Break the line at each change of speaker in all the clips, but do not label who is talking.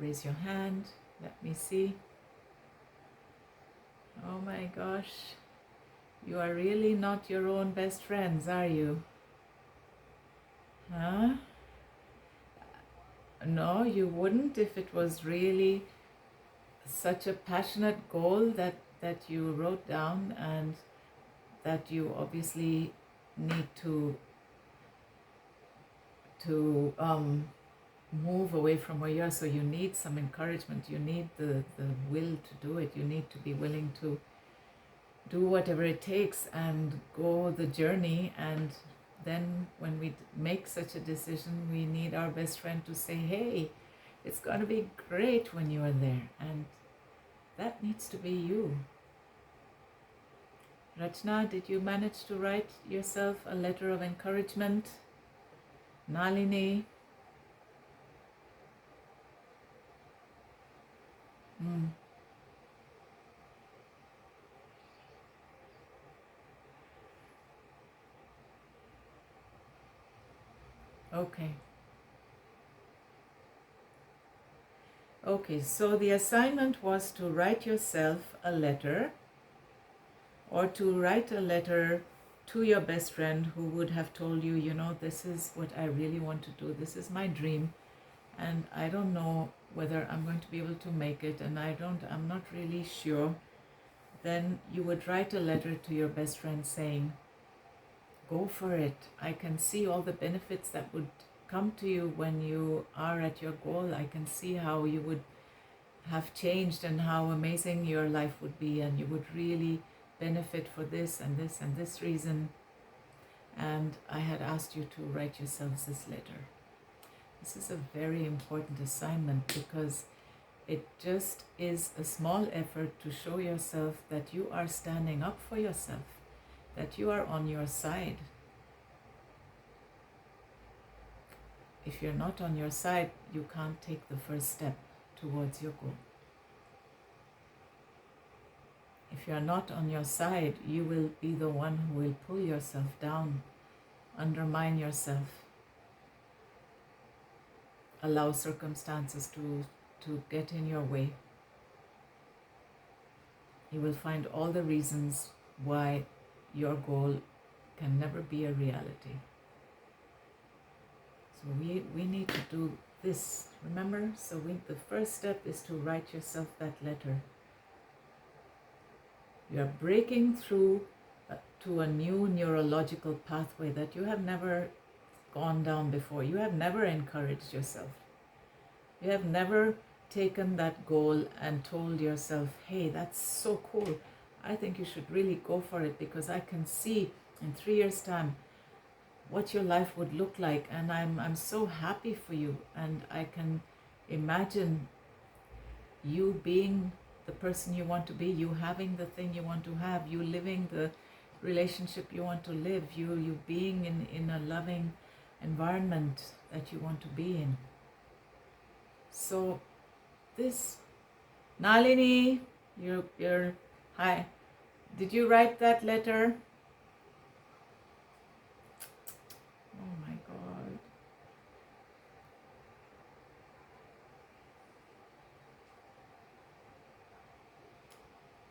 Raise your hand. Let me see. Oh my gosh. You are really not your own best friends, are you? Huh? No, you wouldn't if it was really such a passionate goal that you wrote down and that you obviously need to move away from where you are. So you need some encouragement. You need the will to do it. You need to be willing to do whatever it takes and go the journey. And then when we make such a decision, we need our best friend to say, hey, it's going to be great when you are there. And that needs to be you. Rachna, did you manage to write yourself a letter of encouragement? Nalini? Okay. Okay, so the assignment was to write yourself a letter, or to write a letter to your best friend who would have told you, you know, this is what I really want to do. This is my dream. And I don't know whether I'm going to be able to make it, and I'm not really sure. Then you would write a letter to your best friend saying, go for it. I can see all the benefits that would come to you when you are at your goal. I can see how you would have changed and how amazing your life would be, and you would really benefit for this and this and this reason. And I had asked you to write yourselves this letter. This is a very important assignment because it just is a small effort to show yourself that you are standing up for yourself, that you are on your side. If you're not on your side, you can't take the first step towards your goal. If you're not on your side, you will be the one who will pull yourself down, undermine yourself, allow circumstances to get in your way. You will find all the reasons why your goal can never be a reality. So we need to do this, remember? So the first step is to write yourself that letter. You are breaking through to a new neurological pathway that you have never gone down before. You have never encouraged yourself. You have never taken that goal and told yourself, hey, that's so cool. I think you should really go for it because I can see in 3 years' time what your life would look like, and I'm so happy for you, and I can imagine you being the person you want to be, you having the thing you want to have, you living the relationship you want to live, you being in a loving environment that you want to be in. So this, Nalini, you're hi. Did you write that letter? Oh my God.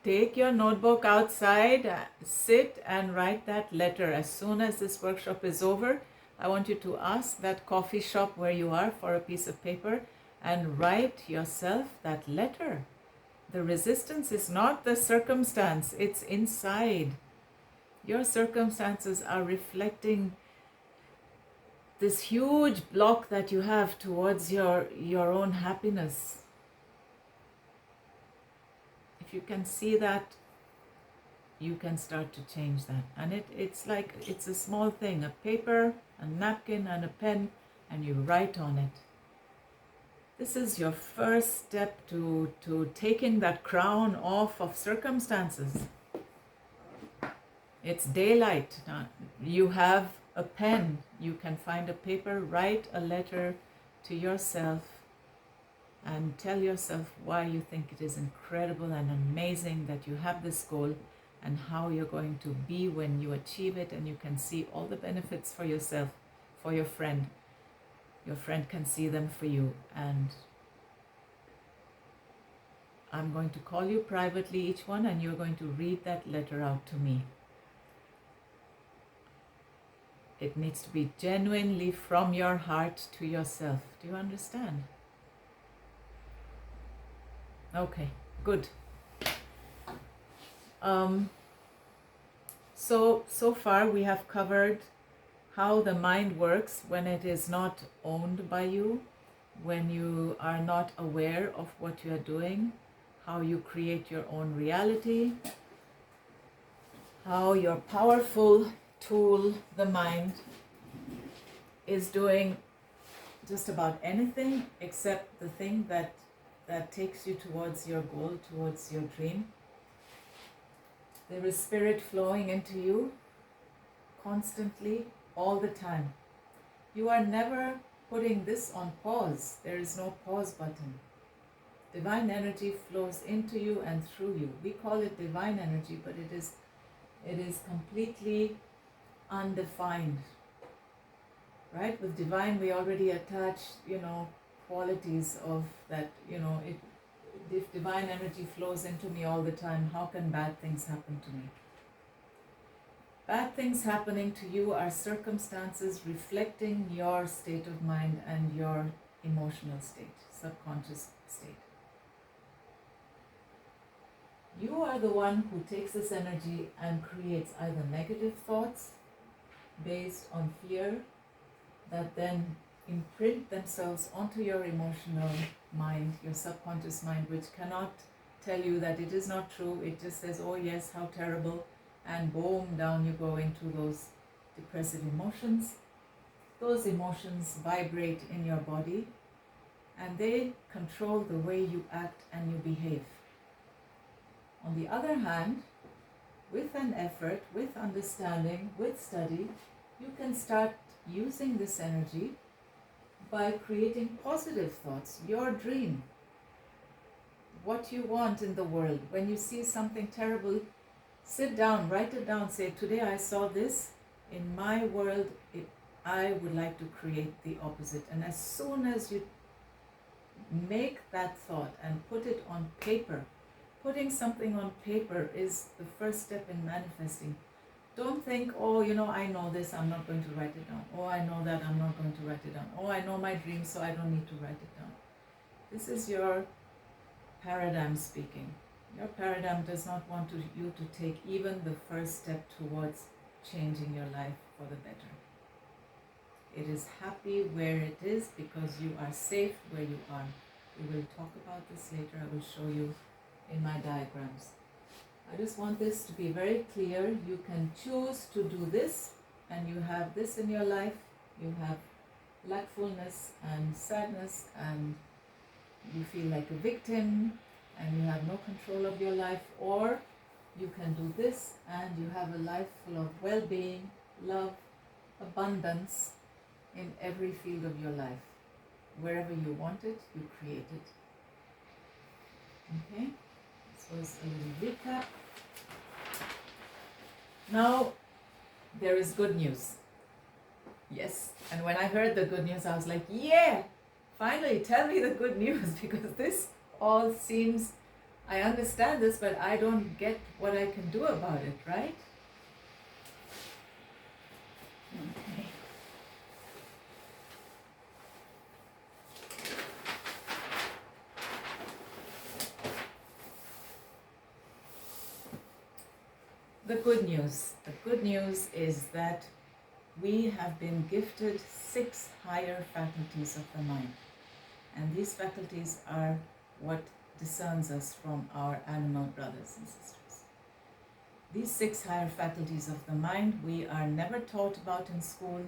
Take your notebook outside, sit and write that letter. As soon as this workshop is over, I want you to ask that coffee shop where you are for a piece of paper and write yourself that letter. The resistance is not the circumstance, it's inside. Your circumstances are reflecting this huge block that you have towards your own happiness. If you can see that, you can start to change that. And it's like, it's a small thing, a paper, a napkin and a pen, and you write on it. This is your first step to taking that crown off of circumstances. It's daylight. You have a pen, you can find a paper, write a letter to yourself and tell yourself why you think it is incredible and amazing that you have this goal and how you're going to be when you achieve it, and you can see all the benefits for yourself, for your friend. Your friend can see them for you, and I'm going to call you privately, each one, and you're going to read that letter out to me. It needs to be genuinely from your heart to yourself. Do you understand? Okay, good. So far we have covered how the mind works when it is not owned by you, when you are not aware of what you are doing, how you create your own reality, how your powerful tool, the mind, is doing just about anything except the thing that takes you towards your goal, towards your dream. There is spirit flowing into you constantly, all the time. You are never putting this on pause. There is no pause button. Divine energy flows into you and through you. We call it divine energy, but it is completely undefined. Right? With divine, we already attach, qualities of that, if divine energy flows into me all the time, how can bad things happen to me? Bad things happening to you are circumstances reflecting your state of mind and your emotional state, subconscious state. You are the one who takes this energy and creates either negative thoughts based on fear that then imprint themselves onto your emotional mind, your subconscious mind, which cannot tell you that it is not true. It just says, oh yes, how terrible, and boom, down you go into those depressive emotions. Those emotions vibrate in your body and they control the way you act and you behave. On the other hand, with an effort, with understanding, with study, you can start using this energy by creating positive thoughts, your dream, what you want in the world. When you see something terrible, sit down, write it down, say, today I saw this, in my world, I would like to create the opposite. And as soon as you make that thought and put it on paper, putting something on paper is the first step in manifesting. Don't think, oh, I know this, I'm not going to write it down. Oh, I know that, I'm not going to write it down. Oh, I know my dream, so I don't need to write it down. This is your paradigm speaking. Your paradigm does not want you to take even the first step towards changing your life for the better. It is happy where it is because you are safe where you are. We will talk about this later. I will show you in my diagrams. I just want this to be very clear. You can choose to do this, and you have this in your life. You have lackfulness and sadness, and you feel like a victim, and you have no control of your life. Or you can do this, and you have a life full of well-being, love, abundance in every field of your life. Wherever you want it, you create it. Okay? This was a little recap. Now, there is good news. Yes, and when I heard the good news, I was like, yeah, finally tell me the good news, because this all seems, I understand this, but I don't get what I can do about it, right? Okay. The good news is that we have been gifted 6 higher faculties of the mind. And these faculties are what discerns us from our animal brothers and sisters. These 6 higher faculties of the mind we are never taught about in school,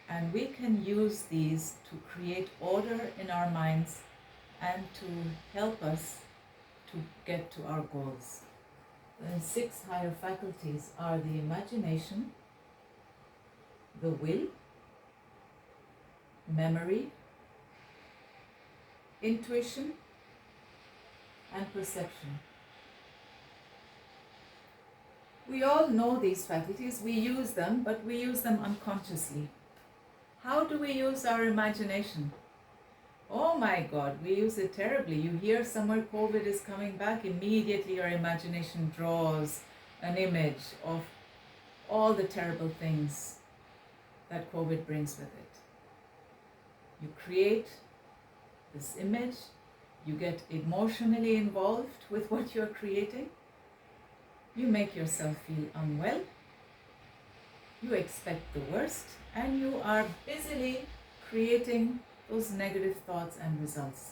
and we can use these to create order in our minds and to help us to get to our goals. The 6 higher faculties are the imagination, the will, memory, intuition, and perception. We all know these faculties, we use them, but we use them unconsciously. How do we use our imagination? Oh my God, we use it terribly. You hear somewhere COVID is coming back, immediately your imagination draws an image of all the terrible things that COVID brings with it. You create this image, you get emotionally involved with what you're creating, you make yourself feel unwell, you expect the worst, and you are busily creating those negative thoughts and results.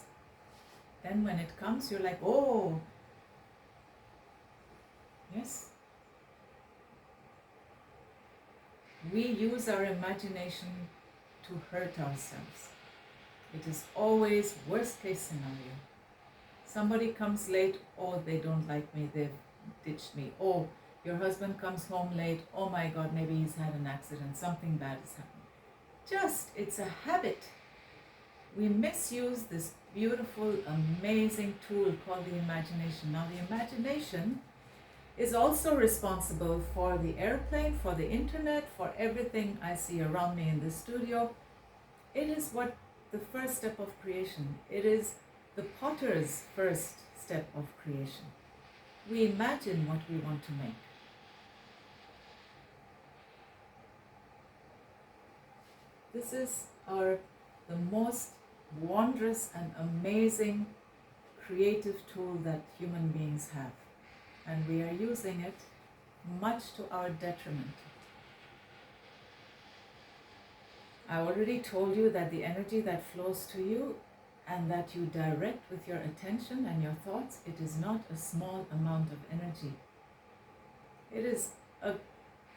Then when it comes, you're like, oh, yes. We use our imagination to hurt ourselves. It is always worst case scenario. Somebody comes late, oh, they don't like me, they've ditched me. Oh, your husband comes home late, oh my God, maybe he's had an accident, something bad has happened. It's a habit. We misuse this beautiful, amazing tool called the imagination. Now, the imagination is also responsible for the airplane, for the internet, for everything I see around me in the studio. It is the first step of creation. It is the potter's first step of creation. We imagine what we want to make. This is the most wondrous and amazing creative tool that human beings have. And we are using it much to our detriment. I already told you that the energy that flows to you and that you direct with your attention and your thoughts, it is not a small amount of energy. It is a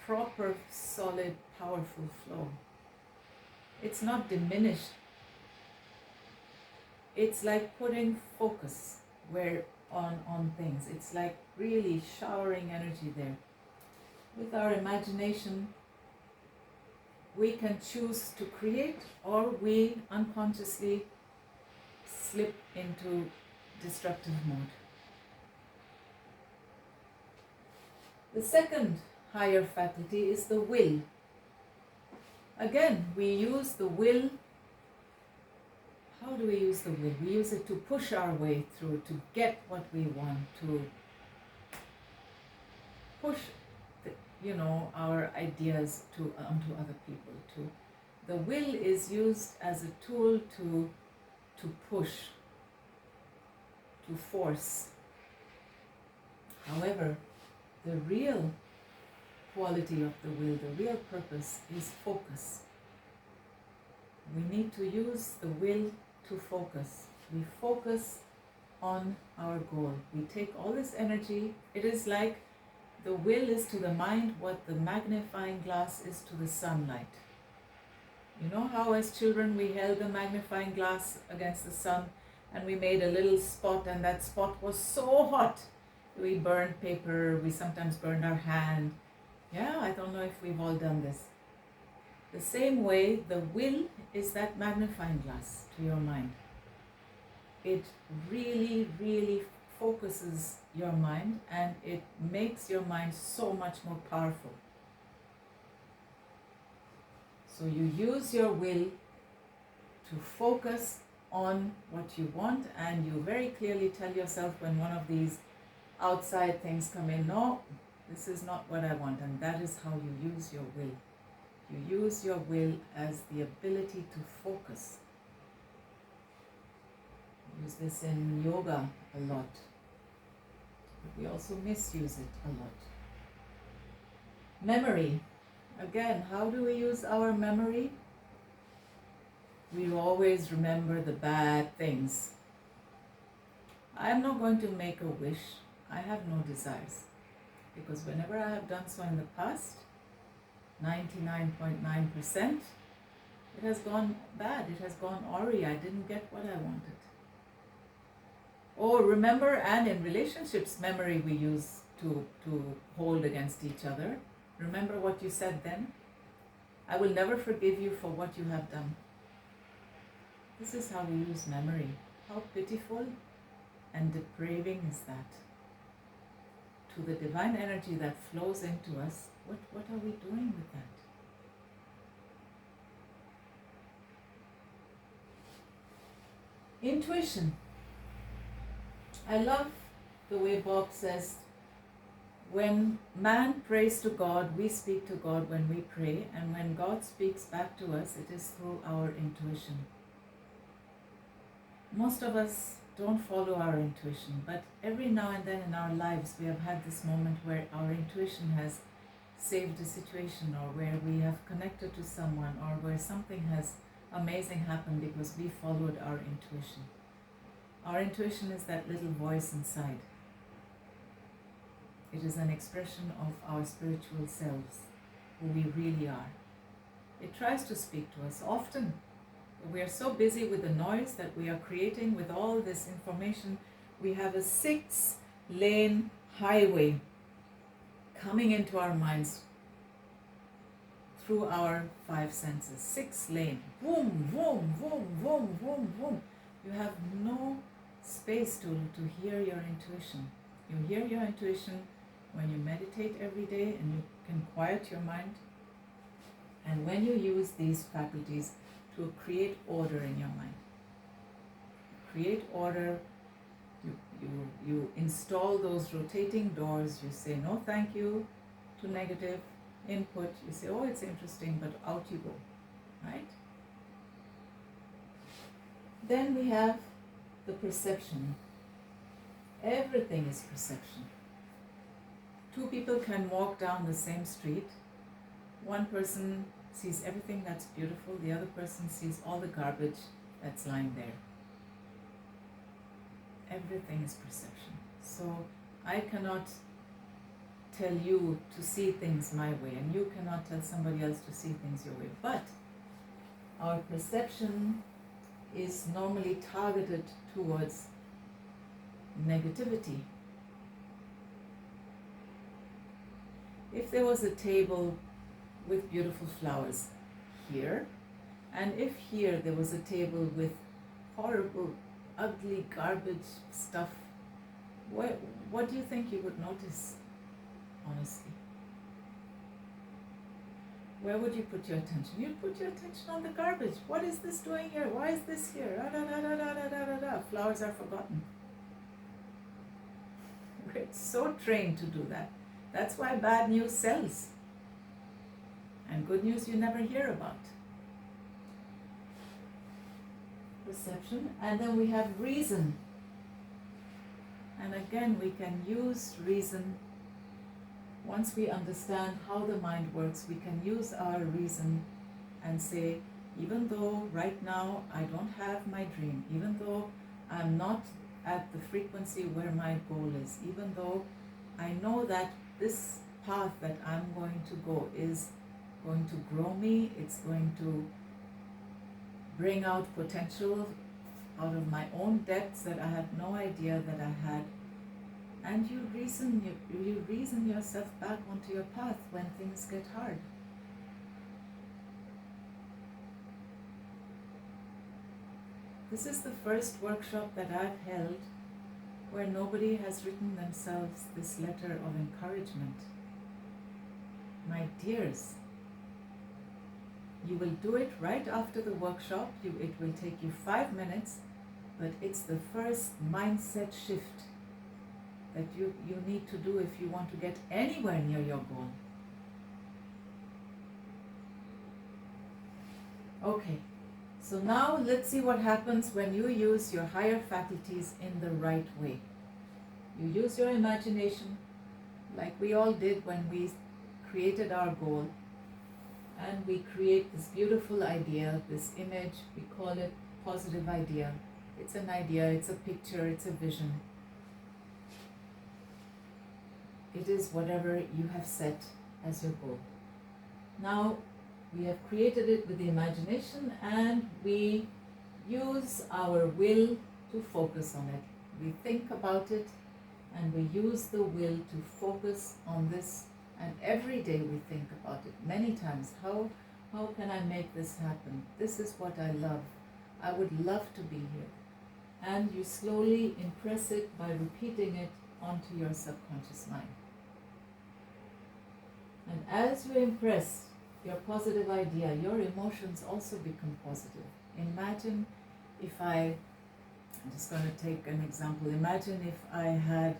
proper, solid, powerful flow. It's not diminished. It's like putting focus on things. It's like really showering energy there. With our imagination, we can choose to create, or we unconsciously slip into destructive mode. The second higher faculty is the will. Again, we use the will. How do we use the will? We use it to push our way through, to get what we want, to push our ideas onto other people. The will is used as a tool to push, to force. However, the real quality of the will, the real purpose is focus. We need to use the will to focus. We focus on our goal. We take all this energy. It is like the will is to the mind what the magnifying glass is to the sunlight. You know how as children we held the magnifying glass against the sun and we made a little spot, and that spot was so hot. We burned paper, we sometimes burned our hand. Yeah, I don't know if we've all done this. The same way, the will is that magnifying glass to your mind. It really, really focuses your mind, and it makes your mind so much more powerful. So you use your will to focus on what you want, and you very clearly tell yourself when one of these outside things come in, no, this is not what I want. And that is how you use your will. You use your will as the ability to focus. We use this in yoga a lot, but we also misuse it a lot. Memory. Again, how do we use our memory? We always remember the bad things. I am not going to make a wish. I have no desires. Because whenever I have done so in the past, 99.9%, it has gone bad. It has gone awry. I didn't get what I wanted. Or remember, and in relationships, memory we use to hold against each other. Remember what you said then? I will never forgive you for what you have done. This is how we use memory. How pitiful and depraving is that? To the divine energy that flows into us, what are we doing with that? Intuition. I love the way Bob says, when man prays to God, we speak to God when we pray, and when God speaks back to us, it is through our intuition. Most of us don't follow our intuition, but every now and then in our lives we have had this moment where our intuition has saved a situation, or where we have connected to someone, or where something has amazing happened because we followed our intuition. Our intuition is that little voice inside. It is an expression of our spiritual selves, who we really are. It tries to speak to us often. We are so busy with the noise that we are creating with all this information. We have a 6-lane highway coming into our minds through our 5 senses. 6-lane. Boom, boom, boom, boom, boom, boom. You have no space to hear your intuition. You hear your intuition when you meditate every day and you can quiet your mind. And when you use these faculties to create order in your mind. Create order, you install those rotating doors, you say no thank you to negative input, you say, oh, it's interesting, but out you go, right? Then we have the perception. Everything is perception. 2 people can walk down the same street. One person sees everything that's beautiful, the other person sees all the garbage that's lying there. Everything is perception. So I cannot tell you to see things my way, and you cannot tell somebody else to see things your way. But our perception is normally targeted towards negativity. If there was a table with beautiful flowers here, and if here there was a table with horrible, ugly garbage stuff, what do you think you would notice, honestly? Where would you put your attention? You'd put your attention on the garbage. What is this doing here? Why is this here? Da, da, da, da, da, da, da, da. Flowers are forgotten. We're so trained to do that. That's why bad news sells. And good news you never hear about. Perception. And then we have reason. And again, we can use reason. Once we understand how the mind works, we can use our reason and say, even though right now I don't have my dream, even though I'm not at the frequency where my goal is, even though I know that this path that I'm going to go is going to grow me, it's going to bring out potential out of my own depths that I had no idea that I had. And you reason yourself back onto your path when things get hard. This is the first workshop that I've held where nobody has written themselves this letter of encouragement. My dears, you will do it right after the workshop. It will take you 5 minutes, but it's the first mindset shift that you need to do if you want to get anywhere near your goal. Okay, so now let's see what happens when you use your higher faculties in the right way. You use your imagination like we all did when we created our goal, and we create this beautiful idea, this image. We call it positive idea. It's an idea, it's a picture, it's a vision. It is whatever you have set as your goal. Now we have created it with the imagination, and we use our will to focus on it. We think about it and we use the will to focus on this, and every day we think about it many times. How can I make this happen? This is what I love. I would love to be here. And you slowly impress it by repeating it onto your subconscious mind. And as you impress your positive idea, your emotions also become positive. Imagine if I I'm just going to take an example. Imagine if I had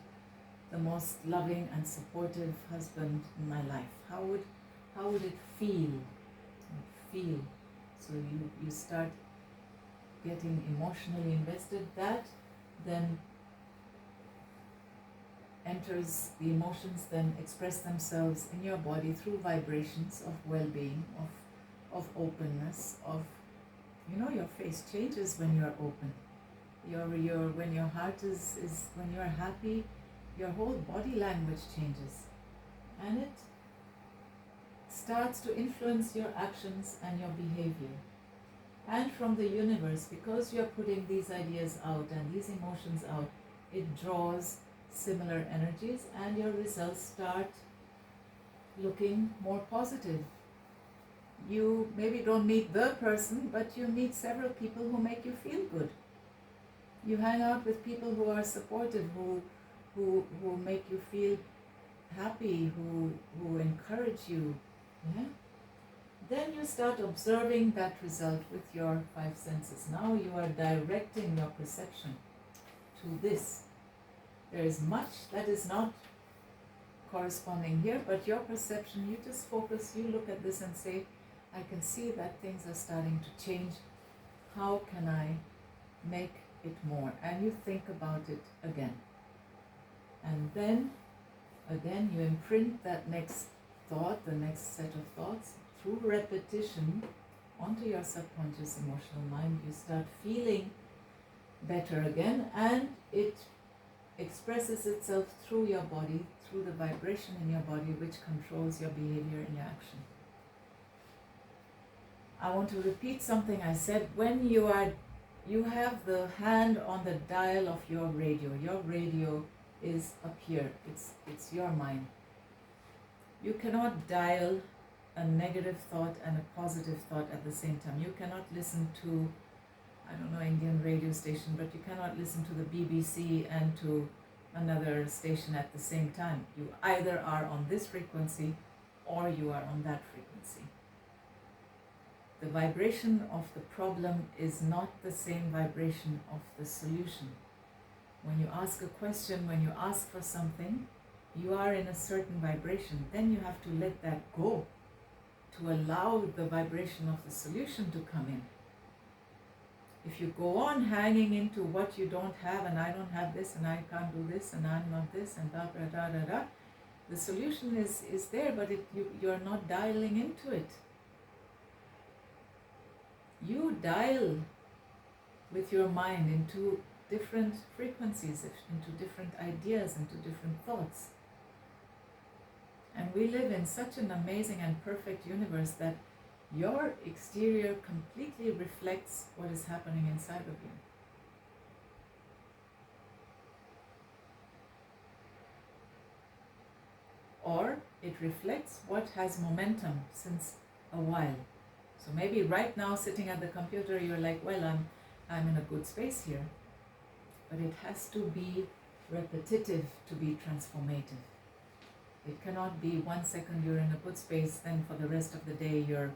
the most loving and supportive husband in my life. How would it feel? Feel. So you start getting emotionally invested. That then enters, the emotions then express themselves in your body through vibrations of well-being, of openness, of, your face changes when you're open. When your heart is when you're happy, your whole body language changes, and it starts to influence your actions and your behavior. And from the universe, because you're putting these ideas out and these emotions out, it draws similar energies, and your results start looking more positive. You maybe don't meet the person, but you meet several people who make you feel good. You hang out with people who are supportive, who make you feel happy, who encourage you. Yeah? Then you start observing that result with your five senses. Now you are directing your perception to this. There is much that is not corresponding here, but your perception, you just focus, you look at this and say, I can see that things are starting to change. How can I make it more? And you think about it again. And then, again, you imprint that next thought, the next set of thoughts, through repetition onto your subconscious emotional mind. You start feeling better again, and it expresses itself through your body, through the vibration in your body, which controls your behavior and your action. I want to repeat something I said. When you have the hand on the dial of your radio is up here, it's your mind. You cannot dial a negative thought and a positive thought at the same time. You cannot listen to, I don't know, Indian radio station, but you cannot listen to the BBC and to another station at the same time. You either are on this frequency or you are on that frequency. The vibration of the problem is not the same vibration of the solution. When you ask a question, when you ask for something, you are in a certain vibration. Then you have to let that go to allow the vibration of the solution to come in. If you go on hanging into what you don't have, and I don't have this, and I can't do this, and I'm not this, and da da da da da, the solution is there, but you're not dialing into it. You dial with your mind into different frequencies, into different ideas, into different thoughts. And we live in such an amazing and perfect universe that your exterior completely reflects what is happening inside of you. Or it reflects what has momentum since a while. So maybe right now, sitting at the computer, you're like, well, I'm in a good space here. But it has to be repetitive to be transformative. It cannot be 1 second you're in a good space, then for the rest of the day you're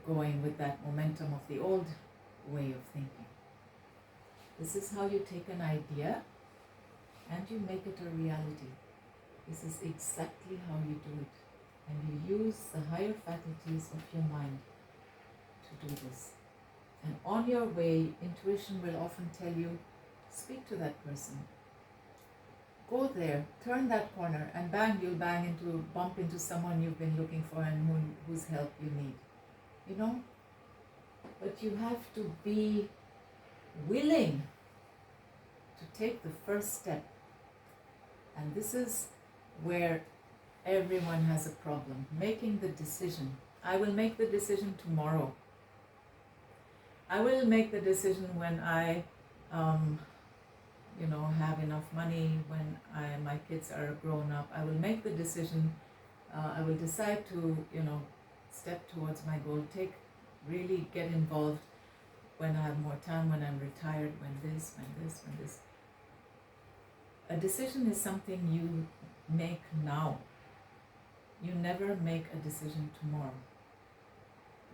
going with that momentum of the old way of thinking. This is how you take an idea and you make it a reality. This is exactly how you do it. And you use the higher faculties of your mind to do this. And on your way, intuition will often tell you, speak to that person. Go there, turn that corner, and bang, you'll bump into someone you've been looking for and whose help you need. You know? But you have to be willing to take the first step. And this is where everyone has a problem, making the decision. I will make the decision tomorrow. I will make the decision when I have enough money, when my kids are grown up. I will make the decision. I will decide to, step towards my goal, really get involved when I have more time, when I'm retired, when this. A decision is something you make now. You never make a decision tomorrow.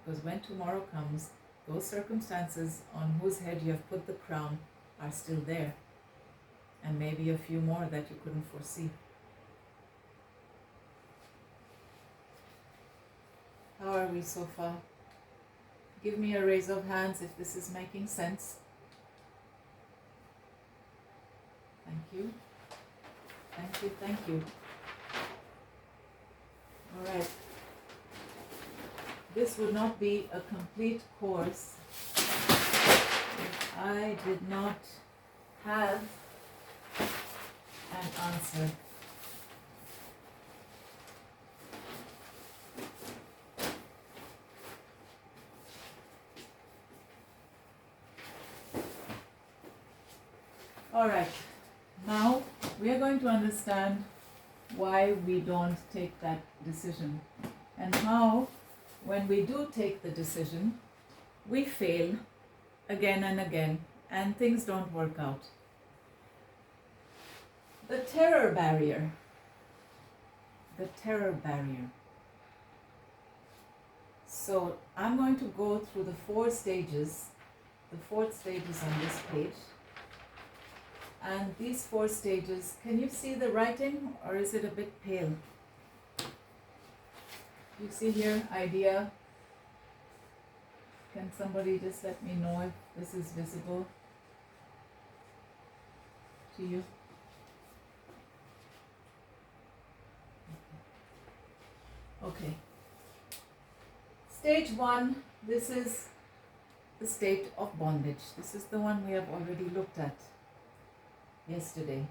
Because when tomorrow comes, those circumstances on whose head you have put the crown are still there, and maybe a few more that you couldn't foresee. How are we so far? Give me a raise of hands if this is making sense. Thank you. Thank you, thank you. All right. This would not be a complete course if I did not have an answer. All right, now we are going to understand why we don't take that decision, and how, when we do take the decision, we fail again and again, and things don't work out. The terror barrier. The terror barrier. So I'm going to go through the 4 stages, the 4 stages on this page. And these 4 stages, can you see the writing, or is it a bit pale? You see here, idea. Can somebody just let me know if this is visible to you? Okay. Stage 1, this is the state of bondage. This is the one we have already looked at yesterday.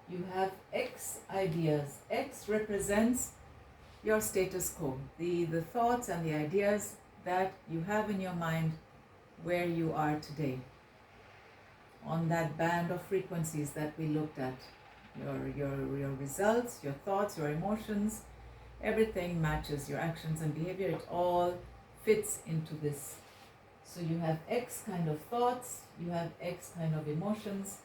You have X ideas. X represents your status quo, the thoughts and the ideas that you have in your mind where you are today, on that band of frequencies that we looked at. Your results, your thoughts, your emotions, everything matches, your actions and behavior, it all fits into this. So you have X kind of thoughts, you have X kind of emotions.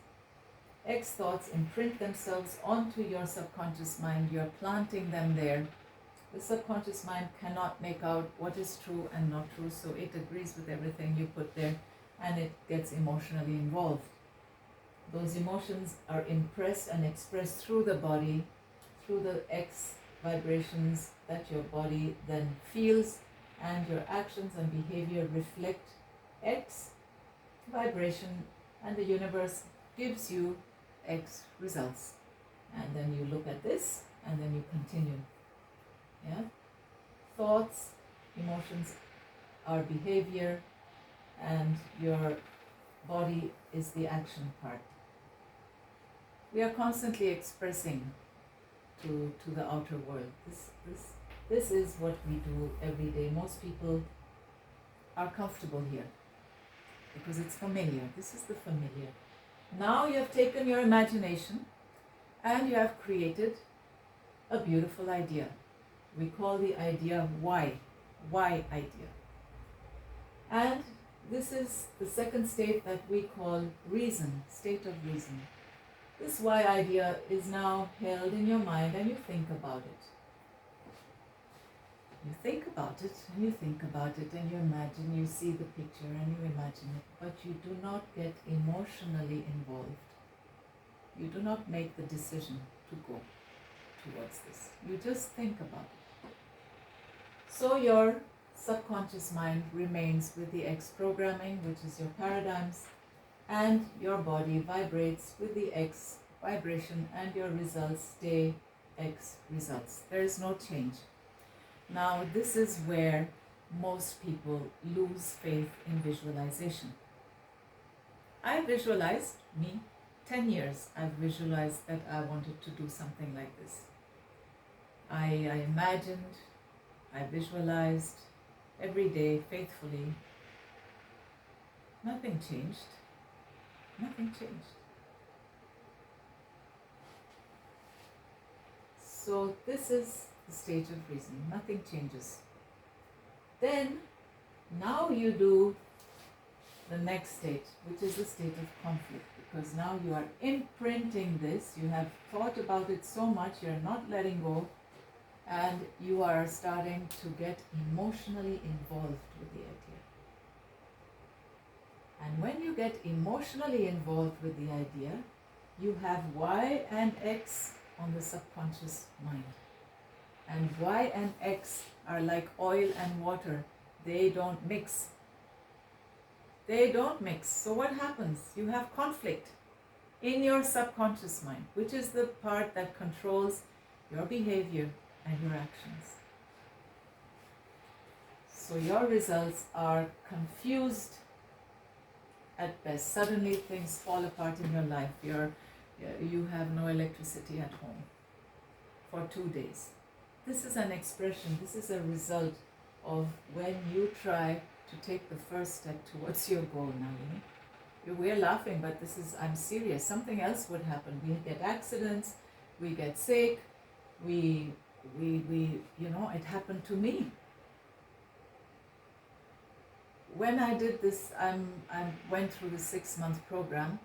X thoughts imprint themselves onto your subconscious mind. You're planting them there. The subconscious mind cannot make out what is true and not true, so it agrees with everything you put there, and it gets emotionally involved. Those emotions are impressed and expressed through the body, through the X vibrations that your body then feels, and your actions and behavior reflect X vibration, and the universe gives you X results. And then you look at this, and then you continue. Yeah? Thoughts, emotions are behavior, and your body is the action part. We are constantly expressing to the outer world. This is what we do every day. Most people are comfortable here because it's familiar. This is the familiar. Now you have taken your imagination and you have created a beautiful idea. We call the idea why idea. And this is the second state that we call reason, state of reason. This why idea is now held in your mind, and you think about it. You think about it, and you think about it, and you imagine, you see the picture, and you imagine it, but you do not get emotionally involved. You do not make the decision to go towards this. You just think about it. So your subconscious mind remains with the X programming, which is your paradigms, and your body vibrates with the X vibration, and your results stay X results. There is no change. Now, this is where most people lose faith in visualization. I visualized, 10 years, I've visualized that I wanted to do something like this. I imagined, I visualized every day faithfully. Nothing changed. Nothing changed. So this is the stage of reason. Nothing changes. Then, now you do the next state, which is the state of conflict, because now you are imprinting this. You have thought about it so much, you're not letting go, and you are starting to get emotionally involved with the idea. And when you get emotionally involved with the idea, you have Y and X on the subconscious mind. And Y and X are like oil and water. They don't mix. They don't mix. So what happens? You have conflict in your subconscious mind, which is the part that controls your behavior and your actions. So your results are confused at best. Suddenly things fall apart in your life. You have no electricity at home for 2 days. This is an expression, this is a result of when you try to take the first step towards your goal, Nalini. We're laughing, but I'm serious. Something else would happen. We get accidents, we get sick, we it happened to me. When I did this, I went through the 6-month program.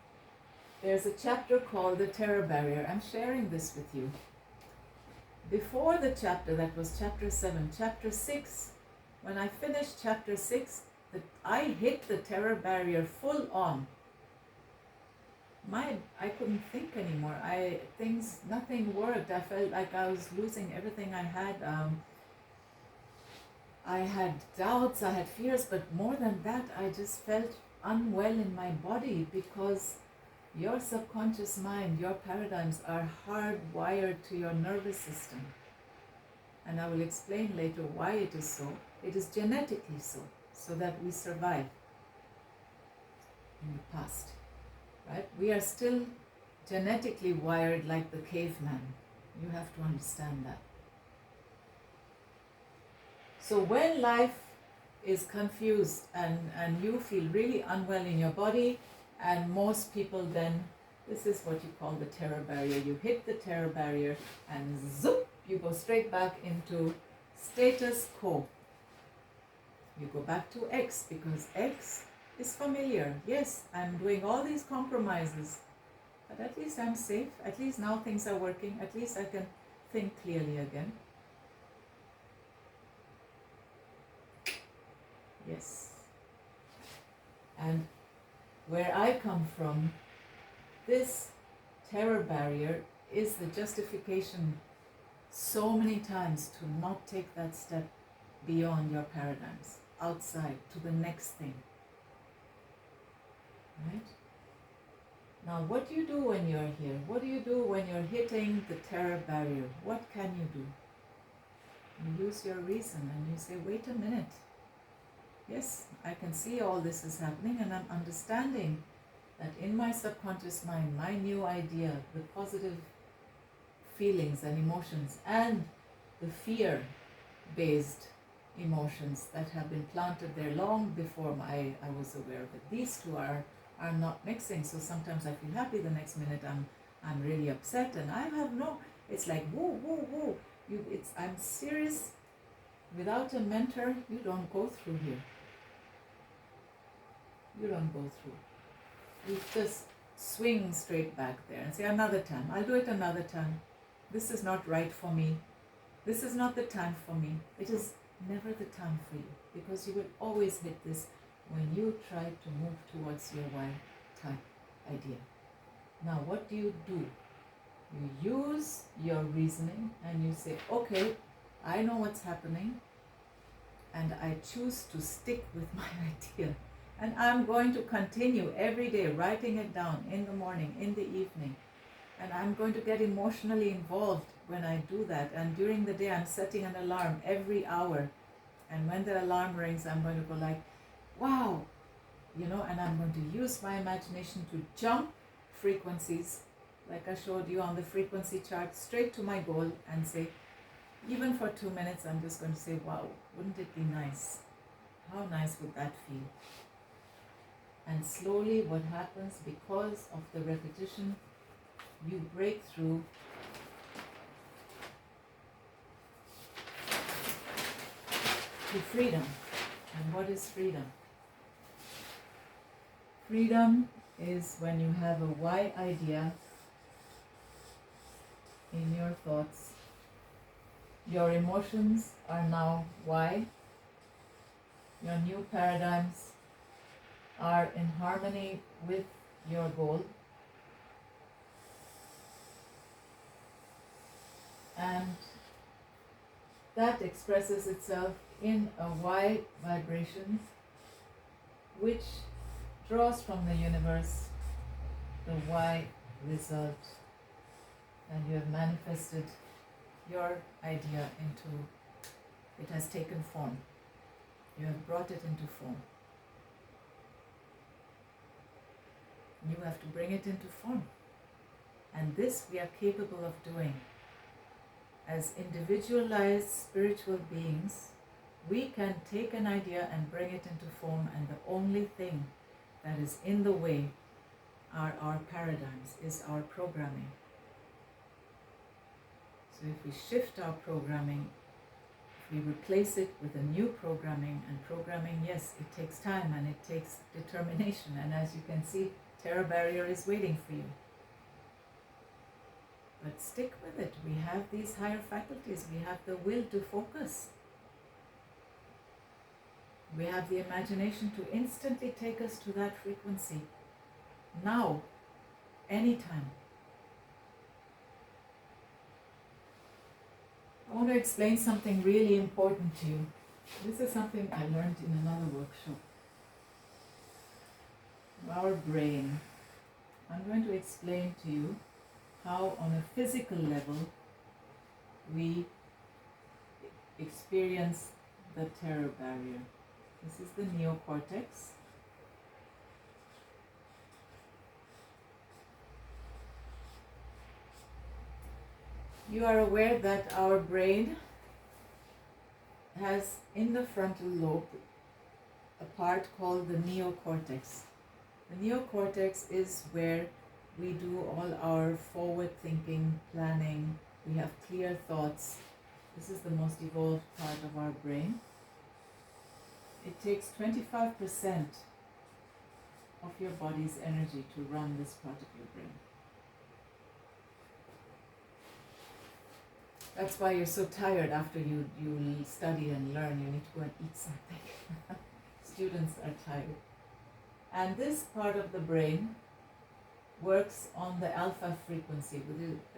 There's a chapter called The Terror Barrier. I'm sharing this with you. Before the chapter, that was chapter 7, chapter 6, when I finished chapter 6, I hit the terror barrier full on. I couldn't think anymore. Nothing worked. I felt like I was losing everything I had. I had doubts, I had fears, but more than that, I just felt unwell in my body because your subconscious mind, your paradigms are hardwired to your nervous system. And I will explain later why it is so. It is genetically so that we survive in the past, right? We are still genetically wired like the caveman. You have to understand that. So when life is confused and you feel really unwell in your body, and most people then, this is what you call the terror barrier. You hit the terror barrier and zoop, you go straight back into status quo. You go back to X because X is familiar. Yes, I'm doing all these compromises, but at least I'm safe. At least now things are working. At least I can think clearly again. Yes. And where I come from, this terror barrier is the justification so many times to not take that step beyond your paradigms, outside to the next thing. Right? Now, what do you do when you're here? What do you do when you're hitting the terror barrier? What can you do? You use your reason and you say, wait a minute. Yes, I can see all this is happening and I'm understanding that in my subconscious mind, my new idea, the positive feelings and emotions and the fear-based emotions that have been planted there long before I was aware of it. These two are not mixing, so sometimes I feel happy, the next minute I'm really upset, and I have no, it's like woo, woo, woo. I'm serious. Without a mentor, you don't go through here. You don't go through. You just swing straight back there and say, another time, I'll do it another time. This is not right for me. This is not the time for me. It is never the time for you, because you will always hit this when you try to move towards your why type idea. Now, what do? You use your reasoning and you say, okay, I know what's happening and I choose to stick with my idea. And I'm going to continue every day writing it down in the morning, in the evening. And I'm going to get emotionally involved when I do that. And during the day, I'm setting an alarm every hour. And when the alarm rings, I'm going to go like, wow, and I'm going to use my imagination to jump frequencies, like I showed you on the frequency chart, straight to my goal and say, even for 2 minutes, I'm just going to say, wow, wouldn't it be nice? How nice would that feel? And slowly what happens, because of the repetition, you break through to freedom. And what is freedom? Freedom is when you have a why idea in your thoughts. Your emotions are now why. Your new paradigms are in harmony with your goal, and that expresses itself in a Y vibration which draws from the universe the Y result, and you have manifested your idea into, it has taken form. You have brought it into form. You have to bring it into form. And this we are capable of doing. As individualized spiritual beings, we can take an idea and bring it into form, and the only thing that is in the way are our paradigms, is our programming. So if we shift our programming, if we replace it with a new programming, and programming, yes, it takes time and it takes determination, and as you can see, Terra Barrier is waiting for you. But stick with it. We have these higher faculties. We have the will to focus. We have the imagination to instantly take us to that frequency. Now, anytime. I want to explain something really important to you. This is something I learned in another workshop. Our brain. I'm going to explain to you how on a physical level we experience the Terra Barrier. This is the neocortex. You are aware that our brain has in the frontal lobe a part called the neocortex. The neocortex is where we do all our forward thinking, planning, we have clear thoughts. This is the most evolved part of our brain. It takes 25% of your body's energy to run this part of your brain. That's why you're so tired after you study and learn. You need to go and eat something. Students are tired. And this part of the brain works on the alpha frequency.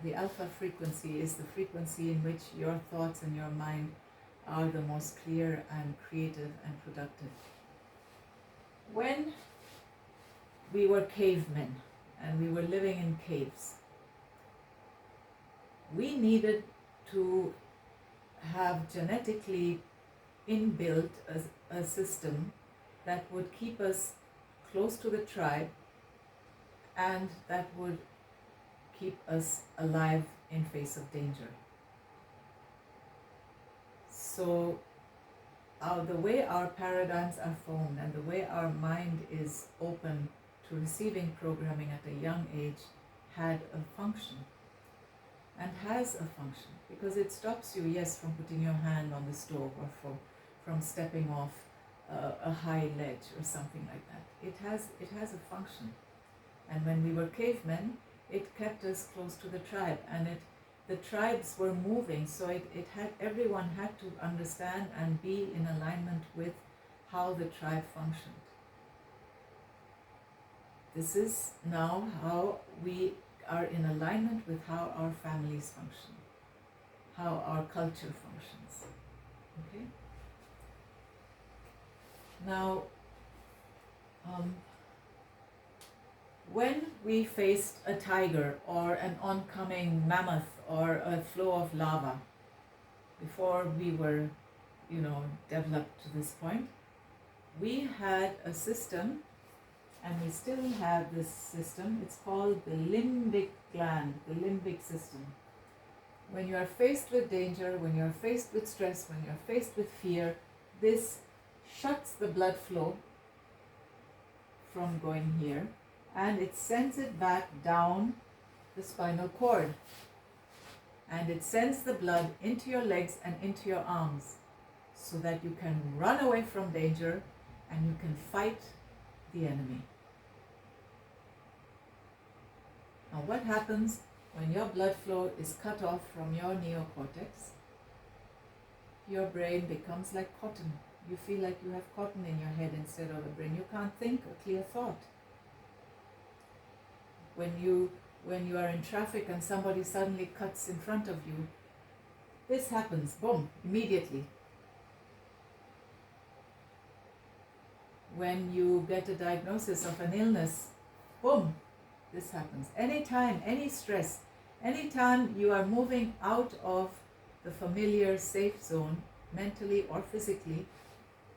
The alpha frequency is the frequency in which your thoughts and your mind are the most clear and creative and productive. When we were cavemen and we were living in caves, we needed to have genetically inbuilt a system that would keep us close to the tribe and that would keep us alive in face of danger. So the way our paradigms are formed and the way our mind is open to receiving programming at a young age had a function and has a function, because it stops you, yes, from putting your hand on the stove or from stepping off a high ledge or something like that. It has a function. And when we were cavemen, it kept us close to the tribe, and the tribes were moving, so everyone had to understand and be in alignment with how the tribe functioned. This is now how we are in alignment with how our families function, how our culture functions. Okay? Now, when we faced a tiger or an oncoming mammoth or a flow of lava, before we were, developed to this point, we had a system, and we still have this system. It's called the limbic gland, the limbic system. When you are faced with danger, when you are faced with stress, when you are faced with fear, this shuts the blood flow from going here, and it sends it back down the spinal cord, and it sends the blood into your legs and into your arms so that you can run away from danger and you can fight the enemy. Now, what happens when your blood flow is cut off from your neocortex? Your brain becomes like cotton. You feel like you have cotton in your head instead of a brain. You can't think a clear thought. When you are in traffic and somebody suddenly cuts in front of you, this happens, boom, immediately. When you get a diagnosis of an illness, boom, this happens. Anytime, any stress, anytime you are moving out of the familiar safe zone, mentally or physically,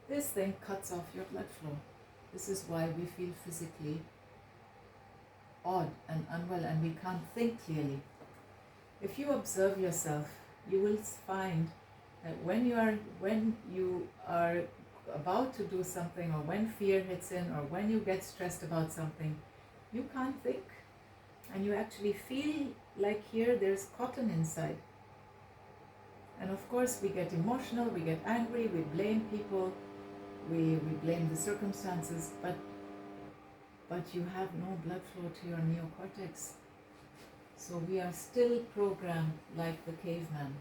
this thing cuts off your blood flow. This is why we feel physically odd and unwell and we can't think clearly. If you observe yourself, you will find that when you are about to do something, or when fear hits in, or when you get stressed about something, you can't think, and you actually feel like here there's cotton inside. And of course we get emotional, we get angry, we blame people, we blame the circumstances, but you have no blood flow to your neocortex. So we are still programmed like the caveman.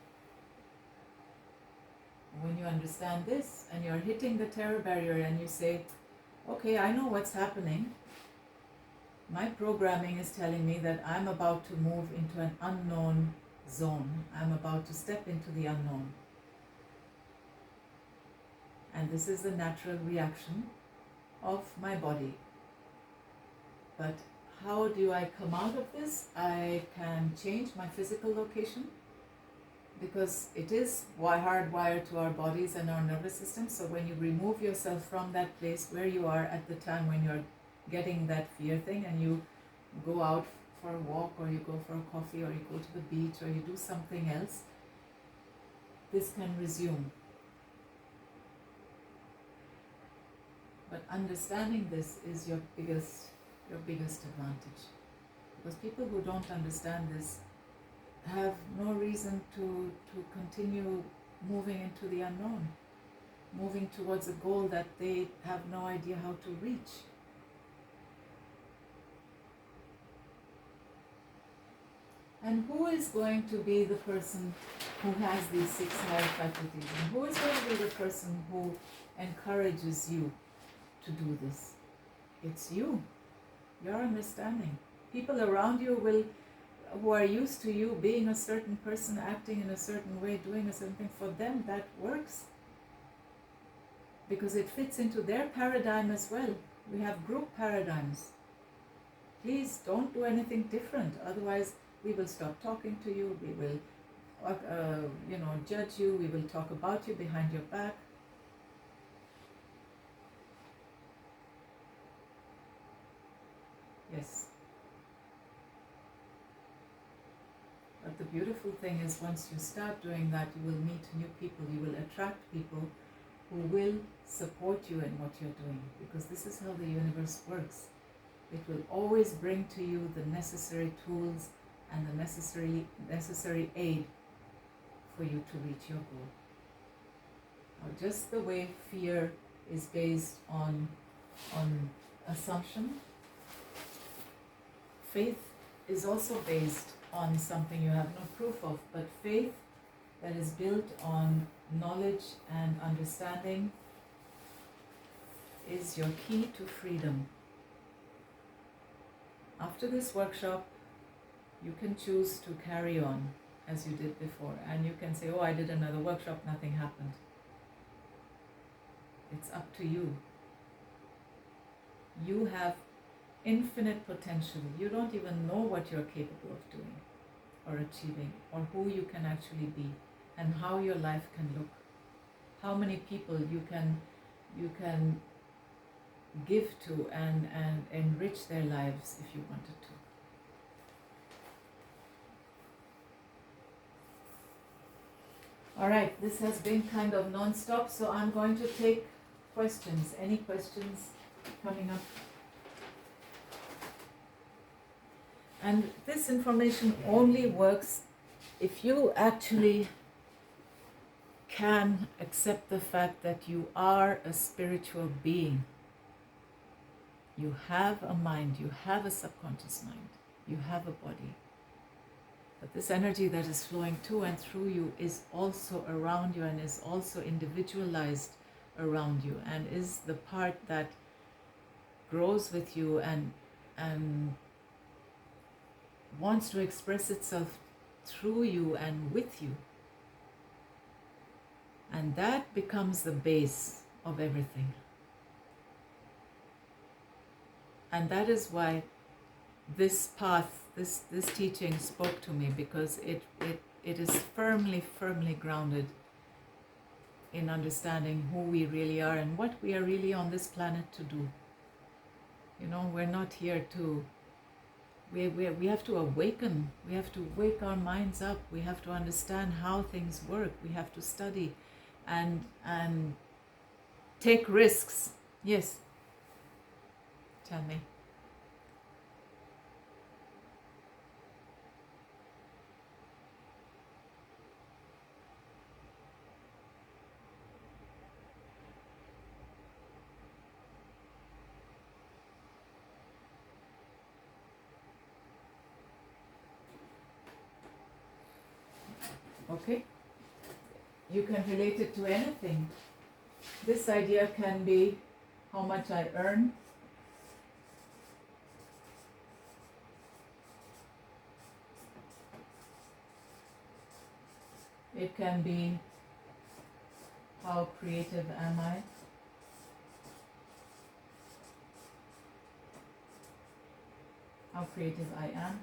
When you understand this and you're hitting the terror barrier and you say, okay, I know what's happening. My programming is telling me that I'm about to move into an unknown zone. I'm about to step into the unknown. And this is the natural reaction of my body. But how do I come out of this? I can change my physical location, because it is hardwired to our bodies and our nervous system. So when you remove yourself from that place where you are at the time when you're getting that fear thing, and you go out for a walk, or you go for a coffee, or you go to the beach, or you do something else, this can resume. But understanding this is your biggest advantage, because people who don't understand this have no reason to continue moving into the unknown, moving towards a goal that they have no idea how to reach. And who is going to be the person who has these 6 higher faculties? And who is going to be the person who encourages you to do this? It's you, your understanding. People around you who are used to you being a certain person, acting in a certain way, doing a certain thing, for them that works, because it fits into their paradigm as well. We have group paradigms. Please don't do anything different, otherwise we will stop talking to you, we will judge you, we will talk about you behind your back. Yes. But the beautiful thing is, once you start doing that, you will meet new people, you will attract people who will support you in what you're doing, because this is how the universe works. It will always bring to you the necessary tools and the necessary aid for you to reach your goal. Now, just the way fear is based on assumption, faith is also based on something you have no proof of, but faith that is built on knowledge and understanding is your key to freedom. After this workshop, you can choose to carry on as you did before, and you can say, oh, I did another workshop, nothing happened. It's up to you. You have infinite potential. You don't even know what you're capable of doing or achieving, or who you can actually be, and how your life can look. How many people you can give to and enrich their lives if you wanted to. All right, this has been kind of non-stop, so I'm going to take questions. Any questions coming up? And this information only works if you actually can accept the fact that you are a spiritual being. You have a mind, you have a subconscious mind, you have a body. But this energy that is flowing to and through you is also around you and is also individualized around you and is the part that grows with you and wants to express itself through you and with you. And that becomes the base of everything. And that is why this path, this teaching spoke to me, because it is firmly grounded in understanding who we really are and what we are really on this planet to do. You know, we're not here to, we have to awaken, we have to wake our minds up, we have to understand how things work, we have to study and take risks. Yes, tell me. Okay, you can relate it to anything. This idea can be how much I earn. It can be how creative am I. How creative I am.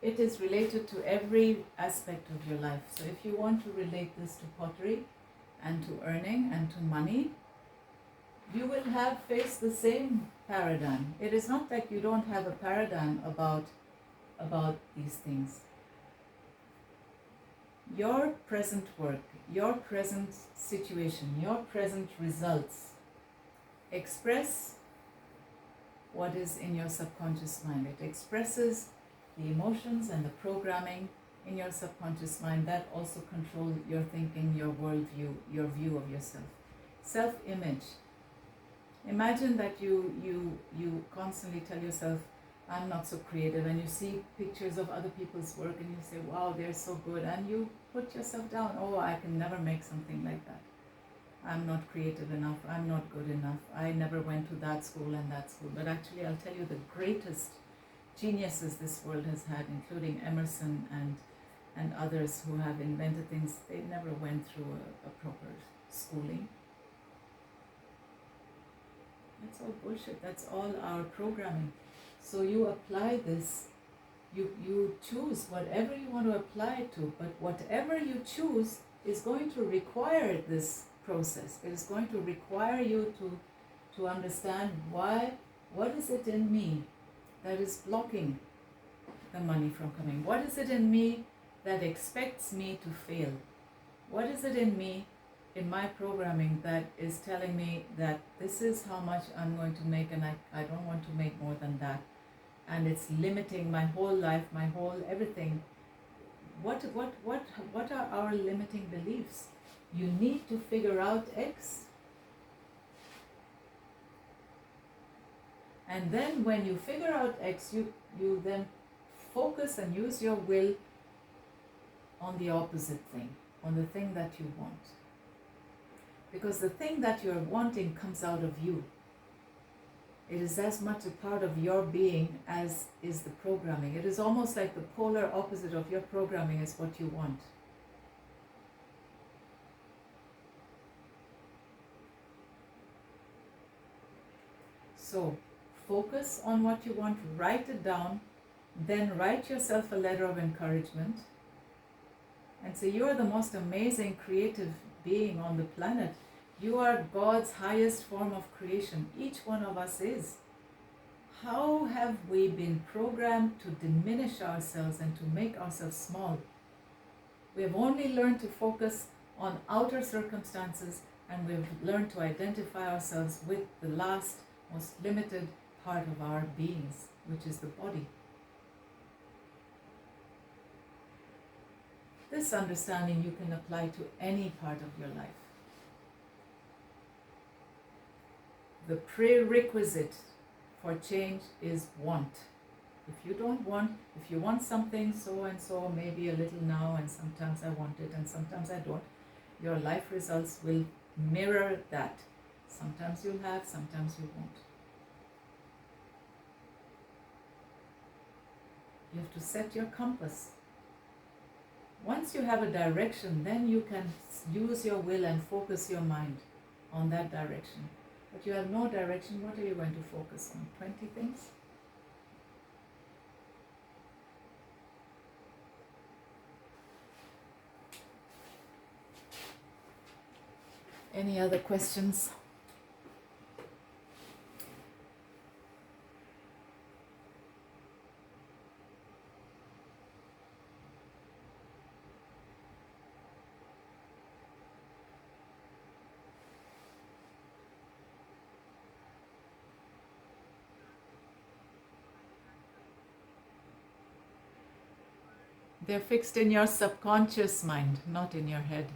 It is related to every aspect of your life. So if you want to relate this to pottery and to earning and to money, you will have faced the same paradigm. It is not like you don't have a paradigm about these things. Your present work, your present situation, your present results express what is in your subconscious mind. It expresses the emotions and the programming in your subconscious mind that also control your thinking, your worldview, your view of yourself. Self-image. Imagine that you constantly tell yourself, I'm not so creative, and you see pictures of other people's work and you say, wow, they're so good, and you put yourself down, oh, I can never make something like that. I'm not creative enough, I'm not good enough, I never went to that school and that school. But actually, I'll tell you, the greatest geniuses this world has had, including Emerson and others who have invented things, they never went through a proper schooling. That's all bullshit. That's all our programming. So you apply this, you choose whatever you want to apply it to, but whatever you choose is going to require this process. It is going to require you to understand what is it in me that is blocking the money from coming? What is it in me that expects me to fail? What is it in me, in my programming, that is telling me that this is how much I'm going to make and I don't want to make more than that? And it's limiting my whole life, my whole everything. What are our limiting beliefs? You need to figure out X. And then when you figure out X, you then focus and use your will on the opposite thing, on the thing that you want. Because the thing that you're wanting comes out of you. It is as much a part of your being as is the programming. It is almost like the polar opposite of your programming is what you want. So, focus on what you want, write it down, then write yourself a letter of encouragement and say, you are the most amazing creative being on the planet. You are God's highest form of creation. Each one of us is. How have we been programmed to diminish ourselves and to make ourselves small? We have only learned to focus on outer circumstances, and we've learned to identify ourselves with the last, most limited part of our beings, which is the body. This understanding you can apply to any part of your life. The prerequisite for change is want. If you don't want, if you want something so and so, maybe a little now, and sometimes I want it and sometimes I don't, your life results will mirror that. Sometimes you'll have, sometimes you won't. You have to set your compass. Once you have a direction, then you can use your will and focus your mind on that direction. But you have no direction, what are you going to focus on? 20 things? Any other questions? They're fixed in your subconscious mind, not in your head.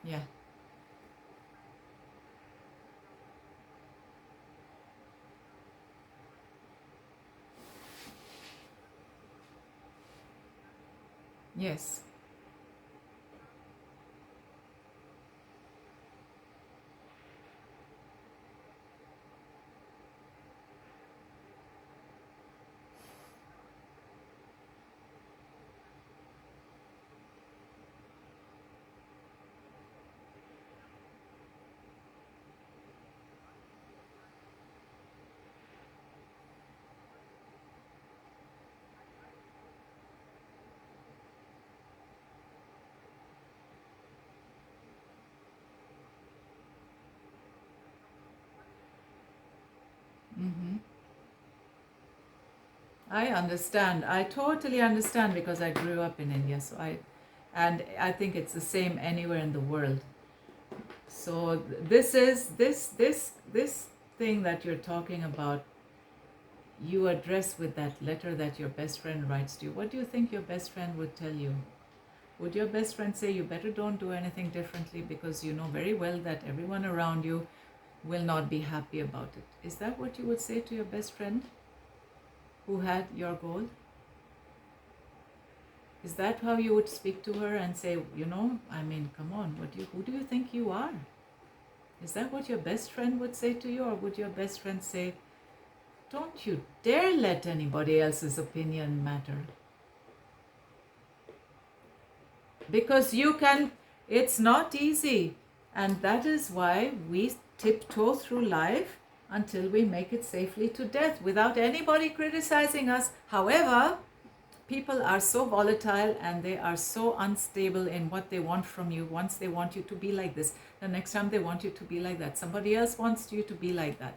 Yeah. Yes. Mm-hmm. I understand. I totally understand because I grew up in India. And I think it's the same anywhere in the world. So this thing that you're talking about, you address with that letter that your best friend writes to you. What do you think your best friend would tell you? Would your best friend say you better don't do anything differently because you know very well that everyone around you will not be happy about it? Is that what you would say to your best friend who had your goal? Is that how you would speak to her and say, I mean, come on, who do you think you are? Is that what your best friend would say to you? Or would your best friend say, don't you dare let anybody else's opinion matter? Because it's not easy. And that is why we tiptoe through life until we make it safely to death without anybody criticizing us. However, people are so volatile and they are so unstable in what they want from you. Once they want you to be like this, the next time they want you to be like that. Somebody else wants you to be like that.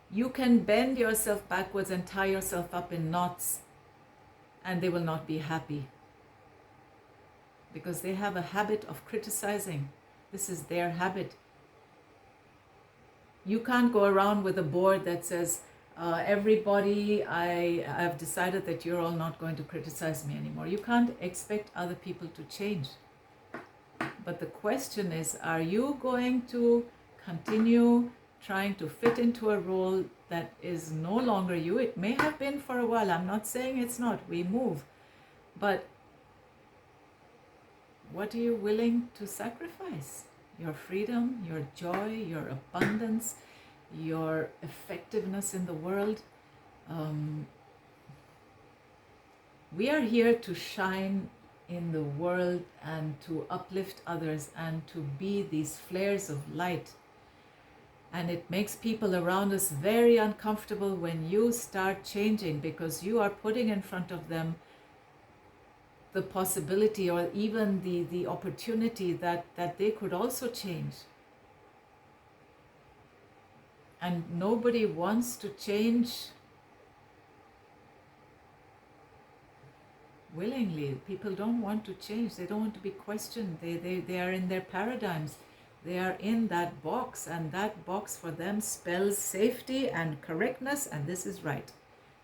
You can bend yourself backwards and tie yourself up in knots and they will not be happy because they have a habit of criticizing. This is their habit. You can't go around with a board that says, everybody, I have decided that you're all not going to criticize me anymore. You can't expect other people to change. But the question is, are you going to continue trying to fit into a role that is no longer you? It may have been for a while. I'm not saying it's not. We move. But what are you willing to sacrifice? Your freedom, your joy, your abundance, your effectiveness in the world. We are here to shine in the world and to uplift others and to be these flares of light. And it makes people around us very uncomfortable when you start changing because you are putting in front of them the possibility or even the opportunity that they could also change. And nobody wants to change willingly. People don't want to change. They don't want to be questioned. They are in their paradigms. They are in that box, and that box for them spells safety and correctness, and this is right.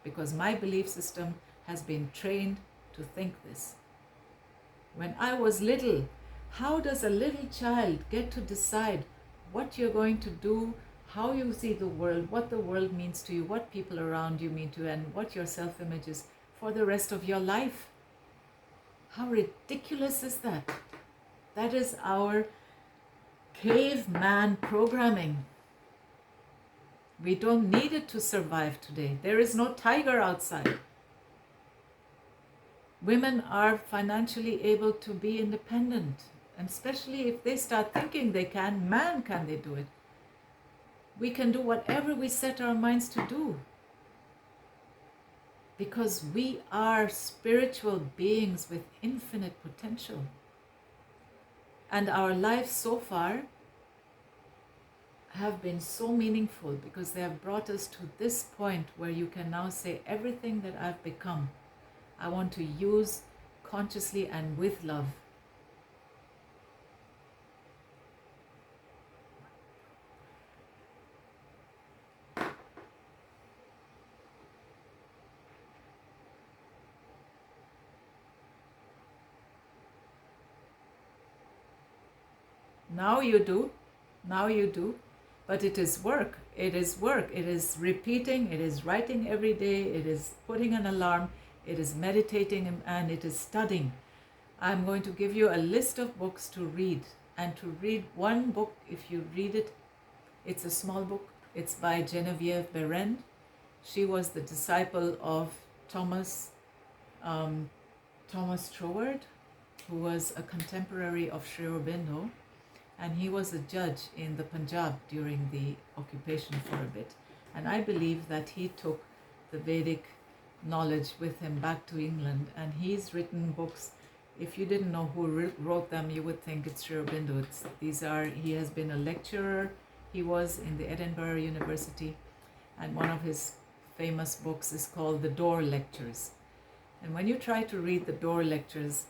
Because my belief system has been trained to think this. When I was little, how does a little child get to decide what you're going to do, how you see the world, what the world means to you, what people around you mean to you, and what your self-image is for the rest of your life? How ridiculous is that? That is our caveman programming. We don't need it to survive today. There is no tiger outside. Women are financially able to be independent, and especially if they start thinking they can, man, can they do it? We can do whatever we set our minds to do, because we are spiritual beings with infinite potential. And our lives so far have been so meaningful because they have brought us to this point where you can now say, everything that I've become, I want to use consciously and with love. Now you do, but it is work, it is repeating, it is writing every day, it is putting an alarm, it is meditating, and it is studying. I'm going to give you a list of books to read, and to read one book, if you read it, it's a small book, it's by Genevieve Berend. She was the disciple of Thomas Troward, who was a contemporary of Sri Aurobindo. And he was a judge in the Punjab during the occupation for a bit. And I believe that he took the Vedic knowledge with him back to England. And he's written books. If you didn't know who wrote them, you would think it's Sri Aurobindo. He has been a lecturer. He was in the Edinburgh University. And one of his famous books is called The Door Lectures. And when you try to read the Door Lectures,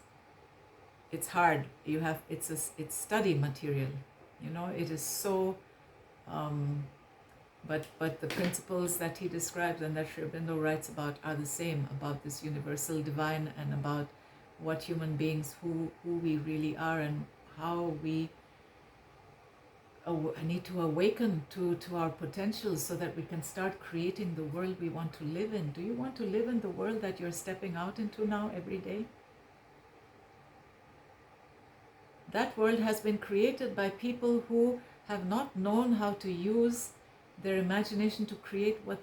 it's hard. It's study material, it is so, but the principles that he describes and that Sri Aurobindo writes about are the same, about this universal divine and about what human beings, who we really are, and how we need to awaken to our potential so that we can start creating the world we want to live in. Do you want to live in the world that you're stepping out into now every day? That world has been created by people who have not known how to use their imagination to create what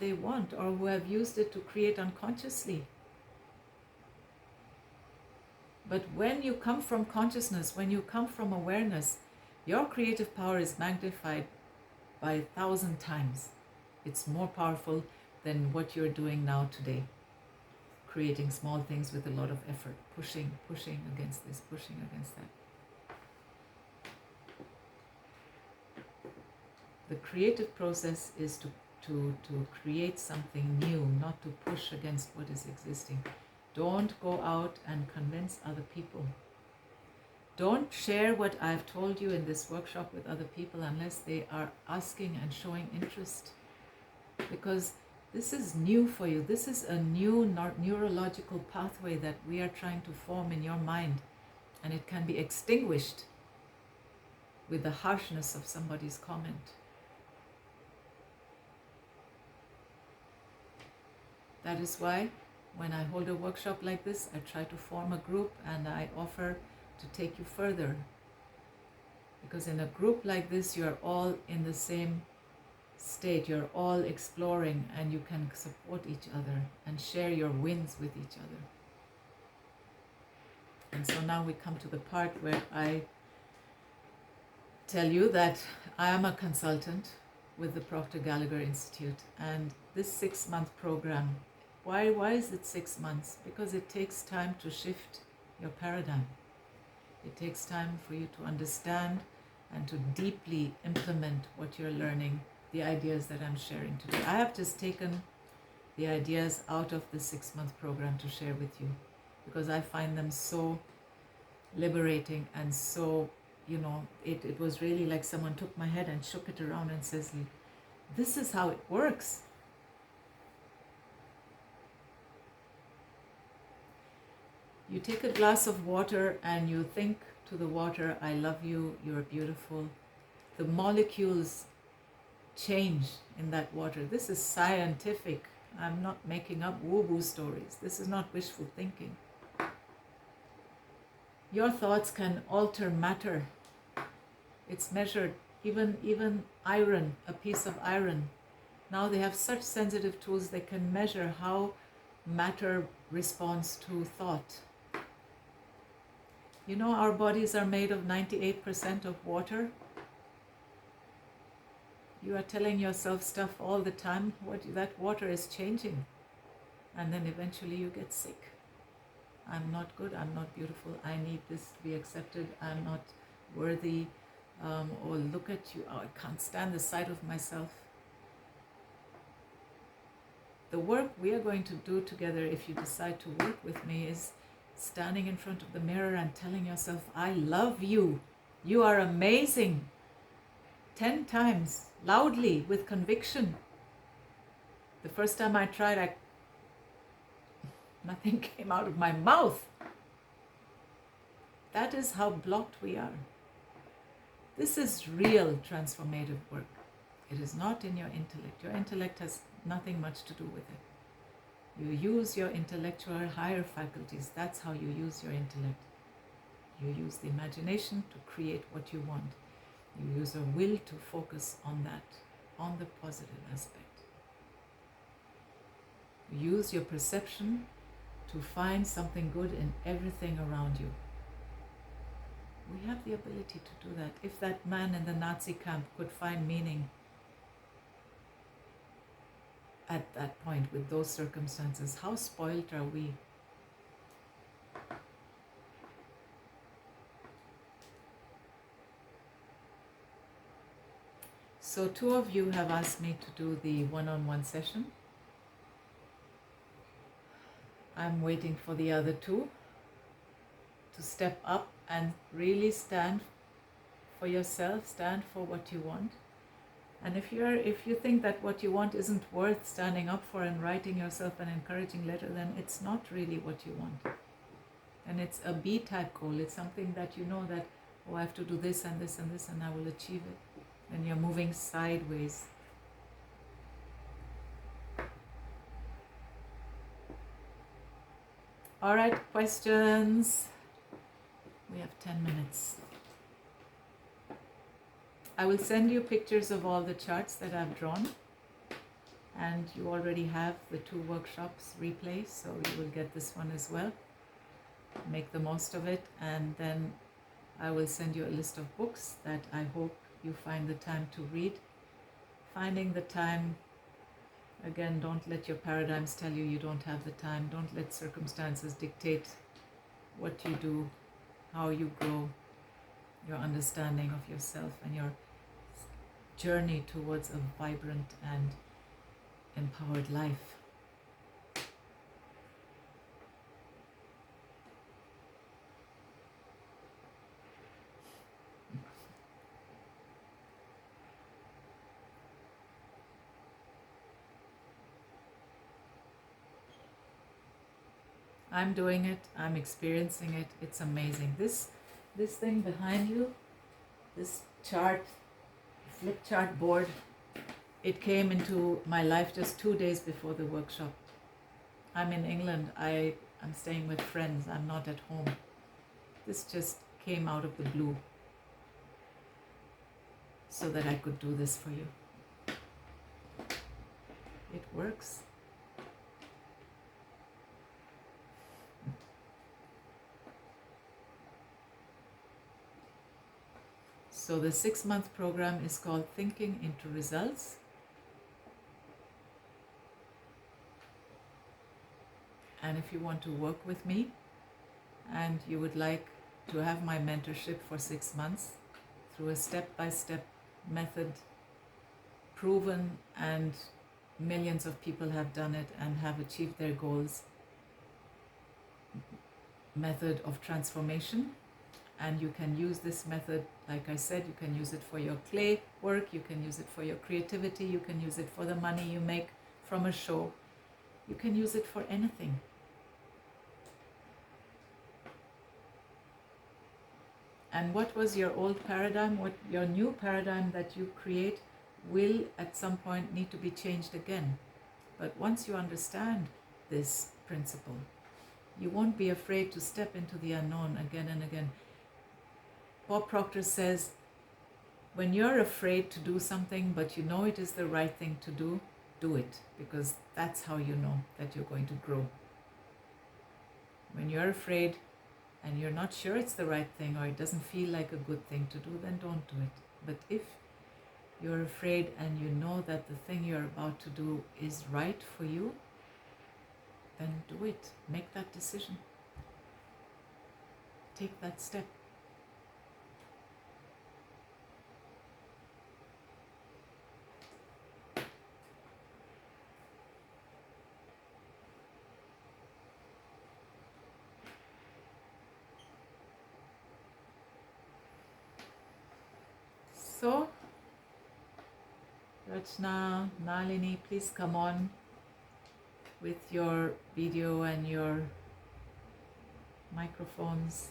they want, or who have used it to create unconsciously. But when you come from consciousness, when you come from awareness, your creative power is magnified by 1,000 times. It's more powerful than what you're doing now today. Creating small things with a lot of effort, pushing against this, pushing against that. The creative process is to create something new, not to push against what is existing. Don't go out and convince other people. Don't share what I've told you in this workshop with other people unless they are asking and showing interest. Because this is new for you. This is a new neurological pathway that we are trying to form in your mind. And it can be extinguished with the harshness of somebody's comment. That is why when I hold a workshop like this, I try to form a group and I offer to take you further. Because in a group like this, you're all in the same state, you're all exploring, and you can support each other and share your wins with each other. And so now we come to the part where I tell you that I am a consultant with the Proctor Gallagher Institute, and this 6-month program, why is it 6 months? Because it takes time to shift your paradigm. It takes time for you to understand and to deeply implement what you're learning, the ideas that I'm sharing today. I have just taken the ideas out of the 6-month program to share with you because I find them so liberating and so, it was really like someone took my head and shook it around and says, this is how it works. You take a glass of water and you think to the water, I love you, you're beautiful. The molecules change in that water. This is scientific. I'm not making up woo-woo stories. This is not wishful thinking. Your thoughts can alter matter. It's measured. Even iron, a piece of iron. Now they have such sensitive tools, they can measure how matter responds to thought. You know, our bodies are made of 98% of water. You are telling yourself stuff all the time, that water is changing. And then eventually you get sick. I'm not good, I'm not beautiful, I need this to be accepted, I'm not worthy, or look at you, oh, I can't stand the sight of myself. The work we are going to do together, if you decide to work with me, is standing in front of the mirror and telling yourself, I love you, you are amazing, 10 times, loudly, with conviction. The first time I tried, nothing came out of my mouth. That is how blocked we are. This is real transformative work. It is not in your intellect. Your intellect has nothing much to do with it. You use your intellectual higher faculties. That's how you use your intellect. You use the imagination to create what you want. You use a will to focus on that, on the positive aspect. You use your perception to find something good in everything around you. We have the ability to do that. If that man in the Nazi camp could find meaning at that point with those circumstances, how spoiled are we? So 2 of you have asked me to do the one-on-one session. I'm waiting for the other 2 to step up and really stand for yourself, stand for what you want. And if you think that what you want isn't worth standing up for and writing yourself an encouraging letter, then it's not really what you want. And it's a B-type goal. It's something that you know that, oh, I have to do this and this and this and I will achieve it. And you're moving sideways. All right, questions? We have 10 minutes. I will send you pictures of all the charts that I've drawn. And you already have the 2 workshops replays, so you will get this one as well. Make the most of it, and then I will send you a list of books that I hope you find the time to read. Finding the time, again, don't let your paradigms tell you you don't have the time. Don't let circumstances dictate what you do, how you grow, your understanding of yourself and your journey towards a vibrant and empowered life. I'm doing it, I'm experiencing it, it's amazing. This thing behind you, this chart, flip chart board, it came into my life just 2 days before the workshop. I'm in England, I'm staying with friends, I'm not at home. This just came out of the blue so that I could do this for you. It works. So the 6-month program is called Thinking into Results. And if you want to work with me and you would like to have my mentorship for 6 months through a step-by-step method, proven, and millions of people have done it and have achieved their goals, method of transformation. And you can use this method, like I said, you can use it for your clay work, you can use it for your creativity, you can use it for the money you make from a show, you can use it for anything. And what was your old paradigm, what your new paradigm that you create will at some point need to be changed again. But once you understand this principle, you won't be afraid to step into the unknown again and again. Bob Proctor says, when you're afraid to do something, but you know it is the right thing to do it, because that's how you know that you're going to grow. When you're afraid and you're not sure it's the right thing, or it doesn't feel like a good thing to do, then don't do it. But if you're afraid and you know that the thing you're about to do is right for you, then do it. Make that decision. Take that step. So, Rachna, Nalini, please come on with your video and your microphones.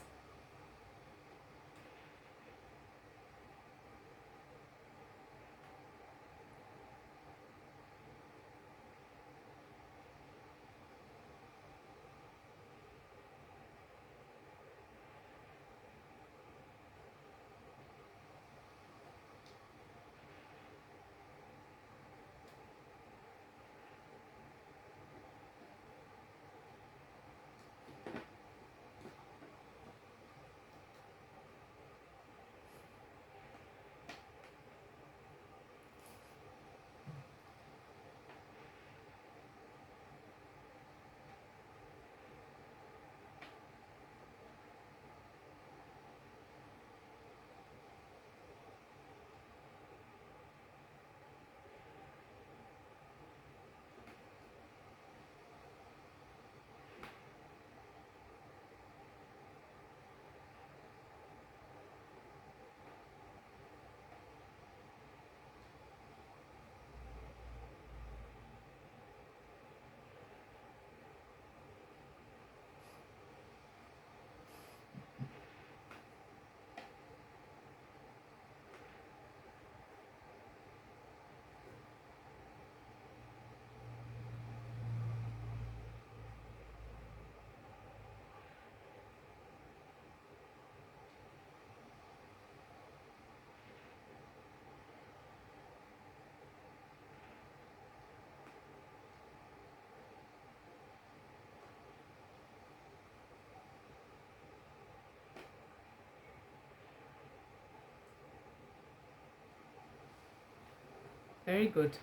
Very good.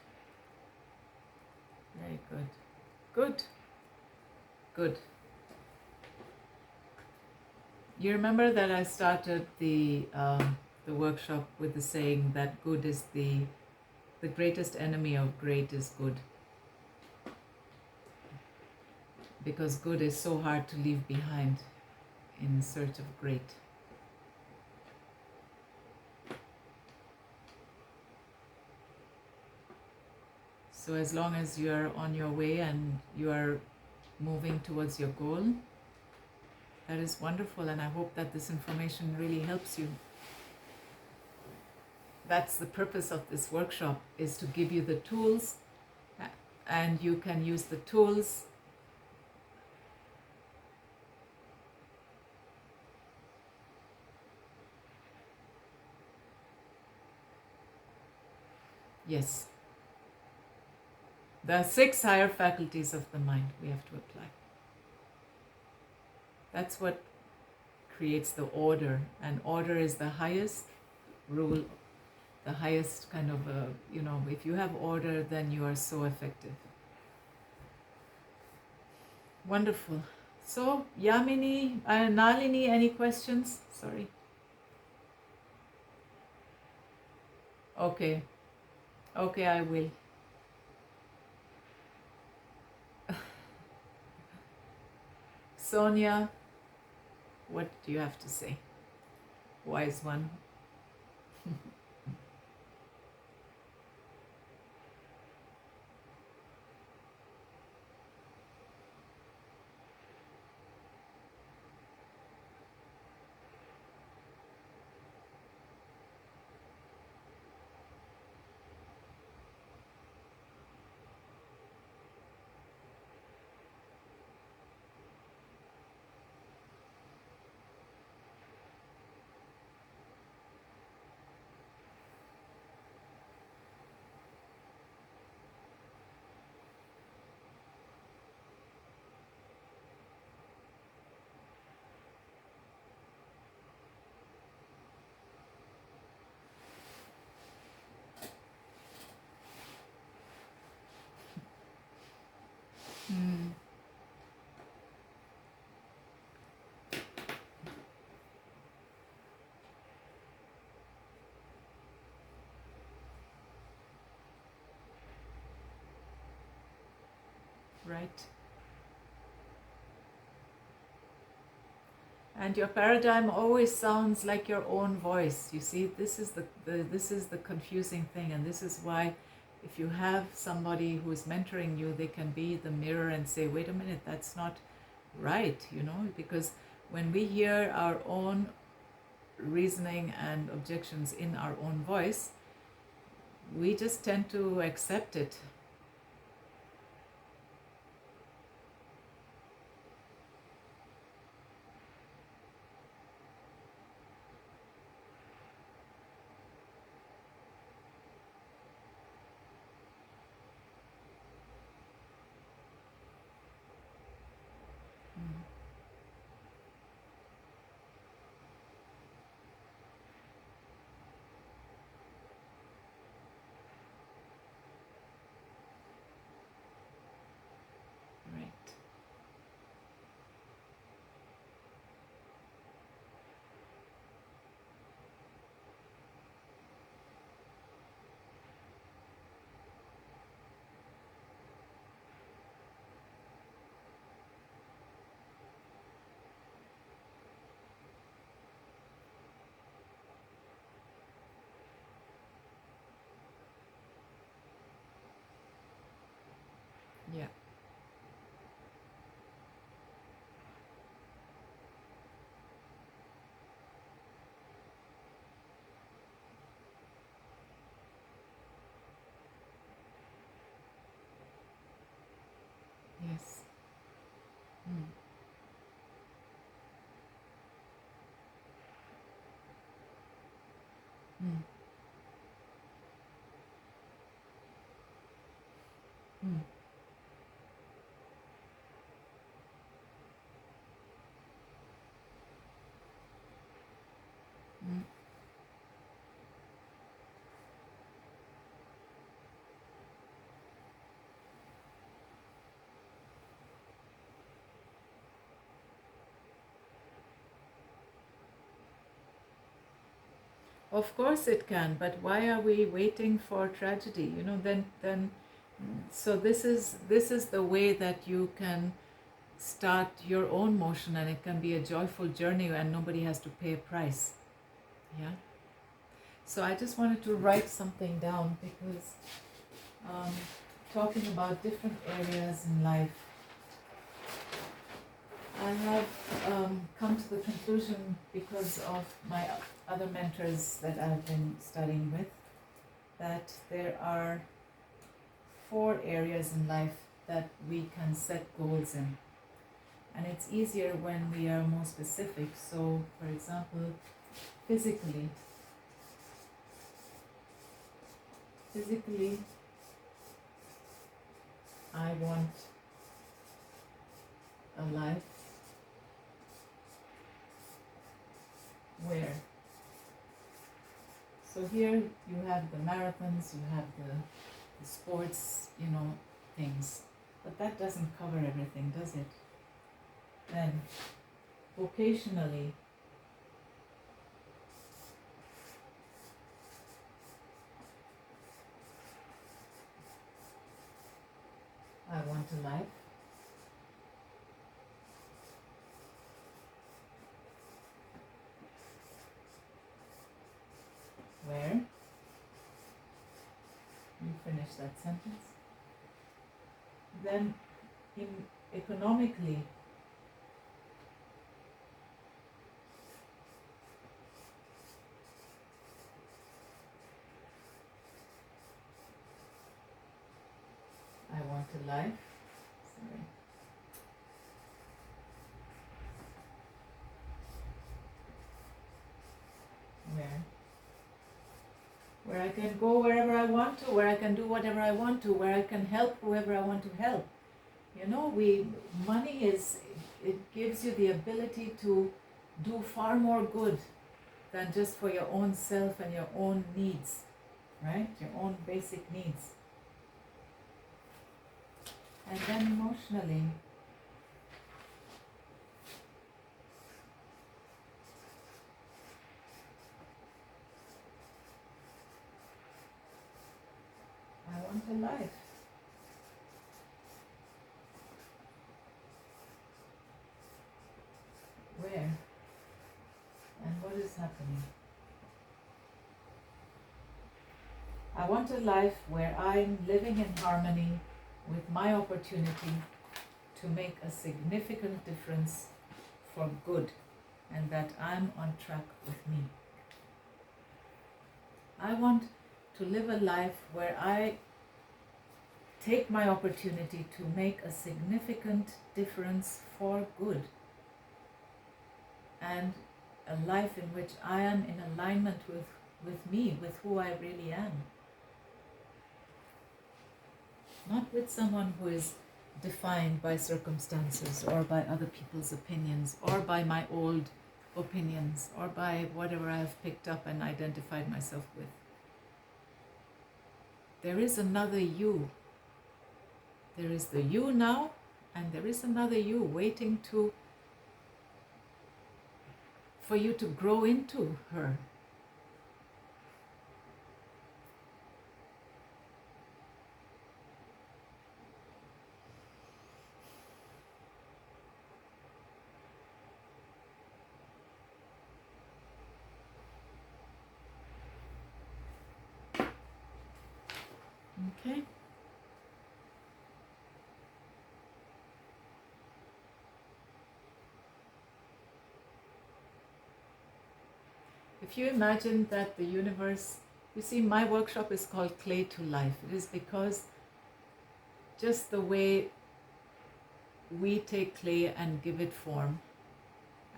Very good. Good. Good. You remember that I started the workshop with the saying that good is the greatest enemy of great is good. Because good is so hard to leave behind in search of great. So as long as you are on your way and you are moving towards your goal, that is wonderful, and I hope that this information really helps you. That's the purpose of this workshop, is to give you the tools, and you can use the tools Yes. The 6 higher faculties of the mind we have to apply. That's what creates the order, and order is the highest rule, the highest kind of, if you have order, then you are so effective. Wonderful. So, Yamini, Nalini, any questions? Sorry. Okay. Okay, I will. Sonia, what do you have to say? Wise one. right? And your paradigm always sounds like your own voice. You see, this is this is the confusing thing, and this is why if you have somebody who is mentoring you, they can be the mirror and say, wait a minute, that's not right, you know, because when we hear our own reasoning and objections in our own voice, we just tend to accept it. Mm. Right. Yeah. Yes. Mm. Mm. Mm. Mm. Of course it can, but why are we waiting for tragedy? You know, then so this is the way that you can start your own motion, and it can be a joyful journey and nobody has to pay a price. Yeah. So I just wanted to write something down because um, talking about different areas in life, I have come to the conclusion because of my other mentors that I've been studying with, that there are 4 areas in life that we can set goals in. And it's easier when we are more specific. So, for example, physically, physically, I want a life where. So here you have the marathons, you have the sports, you know, things. But that doesn't cover everything, does it? Then, vocationally, I want a life where, you finish that sentence. Then, economically, I want a life, sorry, where I can go wherever I want to, where I can do whatever I want to, where I can help whoever I want to help. You know, money it gives you the ability to do far more good than just for your own self and your own needs, right? Your own basic needs. And then emotionally, I want a life happening. I want a life where I'm living in harmony with my opportunity to make a significant difference for good, and that I'm on track with me. I want to live a life where I take my opportunity to make a significant difference for good, and a life in which I am in alignment with me, with who I really am. Not with someone who is defined by circumstances or by other people's opinions or by my old opinions or by whatever I have picked up and identified myself with. There is another you. There is the you now, and there is another you waiting for you to grow into her. Okay? If you imagine that the universe, you see, my workshop is called Clay to Life. It is because just the way we take clay and give it form,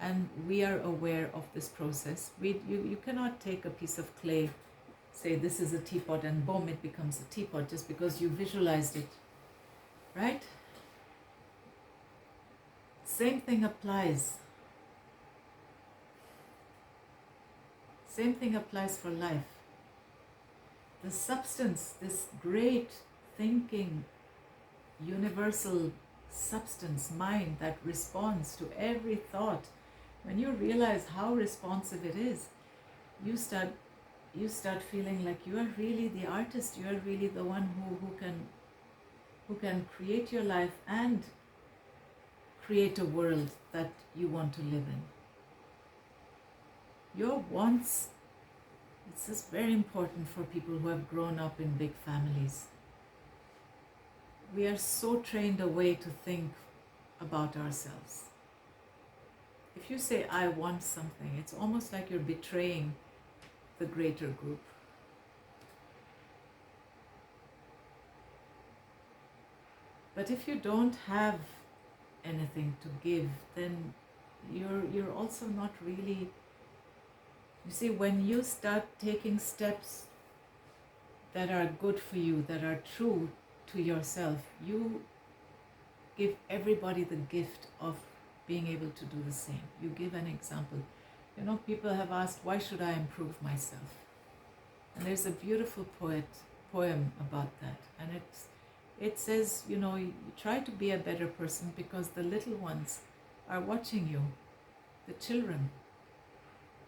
and we are aware of this process. You cannot take a piece of clay, say this is a teapot, and boom, it becomes a teapot just because you visualized it, right? Same thing applies. Same thing applies for life. The substance, this great thinking, universal substance, mind that responds to every thought, when you realize how responsive it is, you start feeling like you are really the artist. You are really the one who can create your life and create a world that you want to live in. Your wants, this is very important for people who have grown up in big families. We are so trained away to think about ourselves. If you say, I want something, it's almost like you're betraying the greater group. But if you don't have anything to give, then you're also not really. You see, when you start taking steps that are good for you, that are true to yourself, you give everybody the gift of being able to do the same. You give an example. You know, people have asked, why should I improve myself? And there's a beautiful poem about that. And it says, you know, you try to be a better person because the little ones are watching you, the children.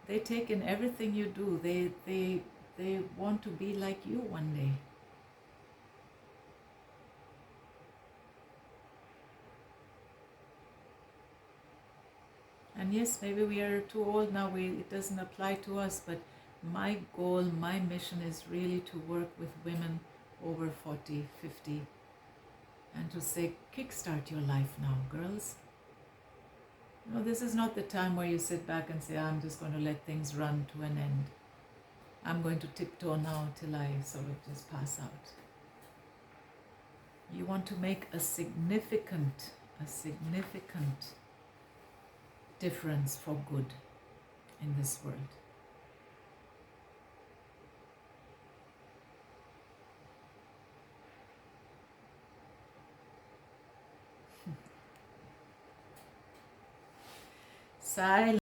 They take in everything you do. They want to be like you one day. And yes, maybe we are too old now. It doesn't apply to us. But my goal, my mission is really to work with women over 40, 50, and to say, kickstart your life now, girls. You know, this is not the time where you sit back and say, I'm just going to let things run to an end. I'm going to tiptoe now till I sort of just pass out. You want to make a significant difference for good in this world. Silence.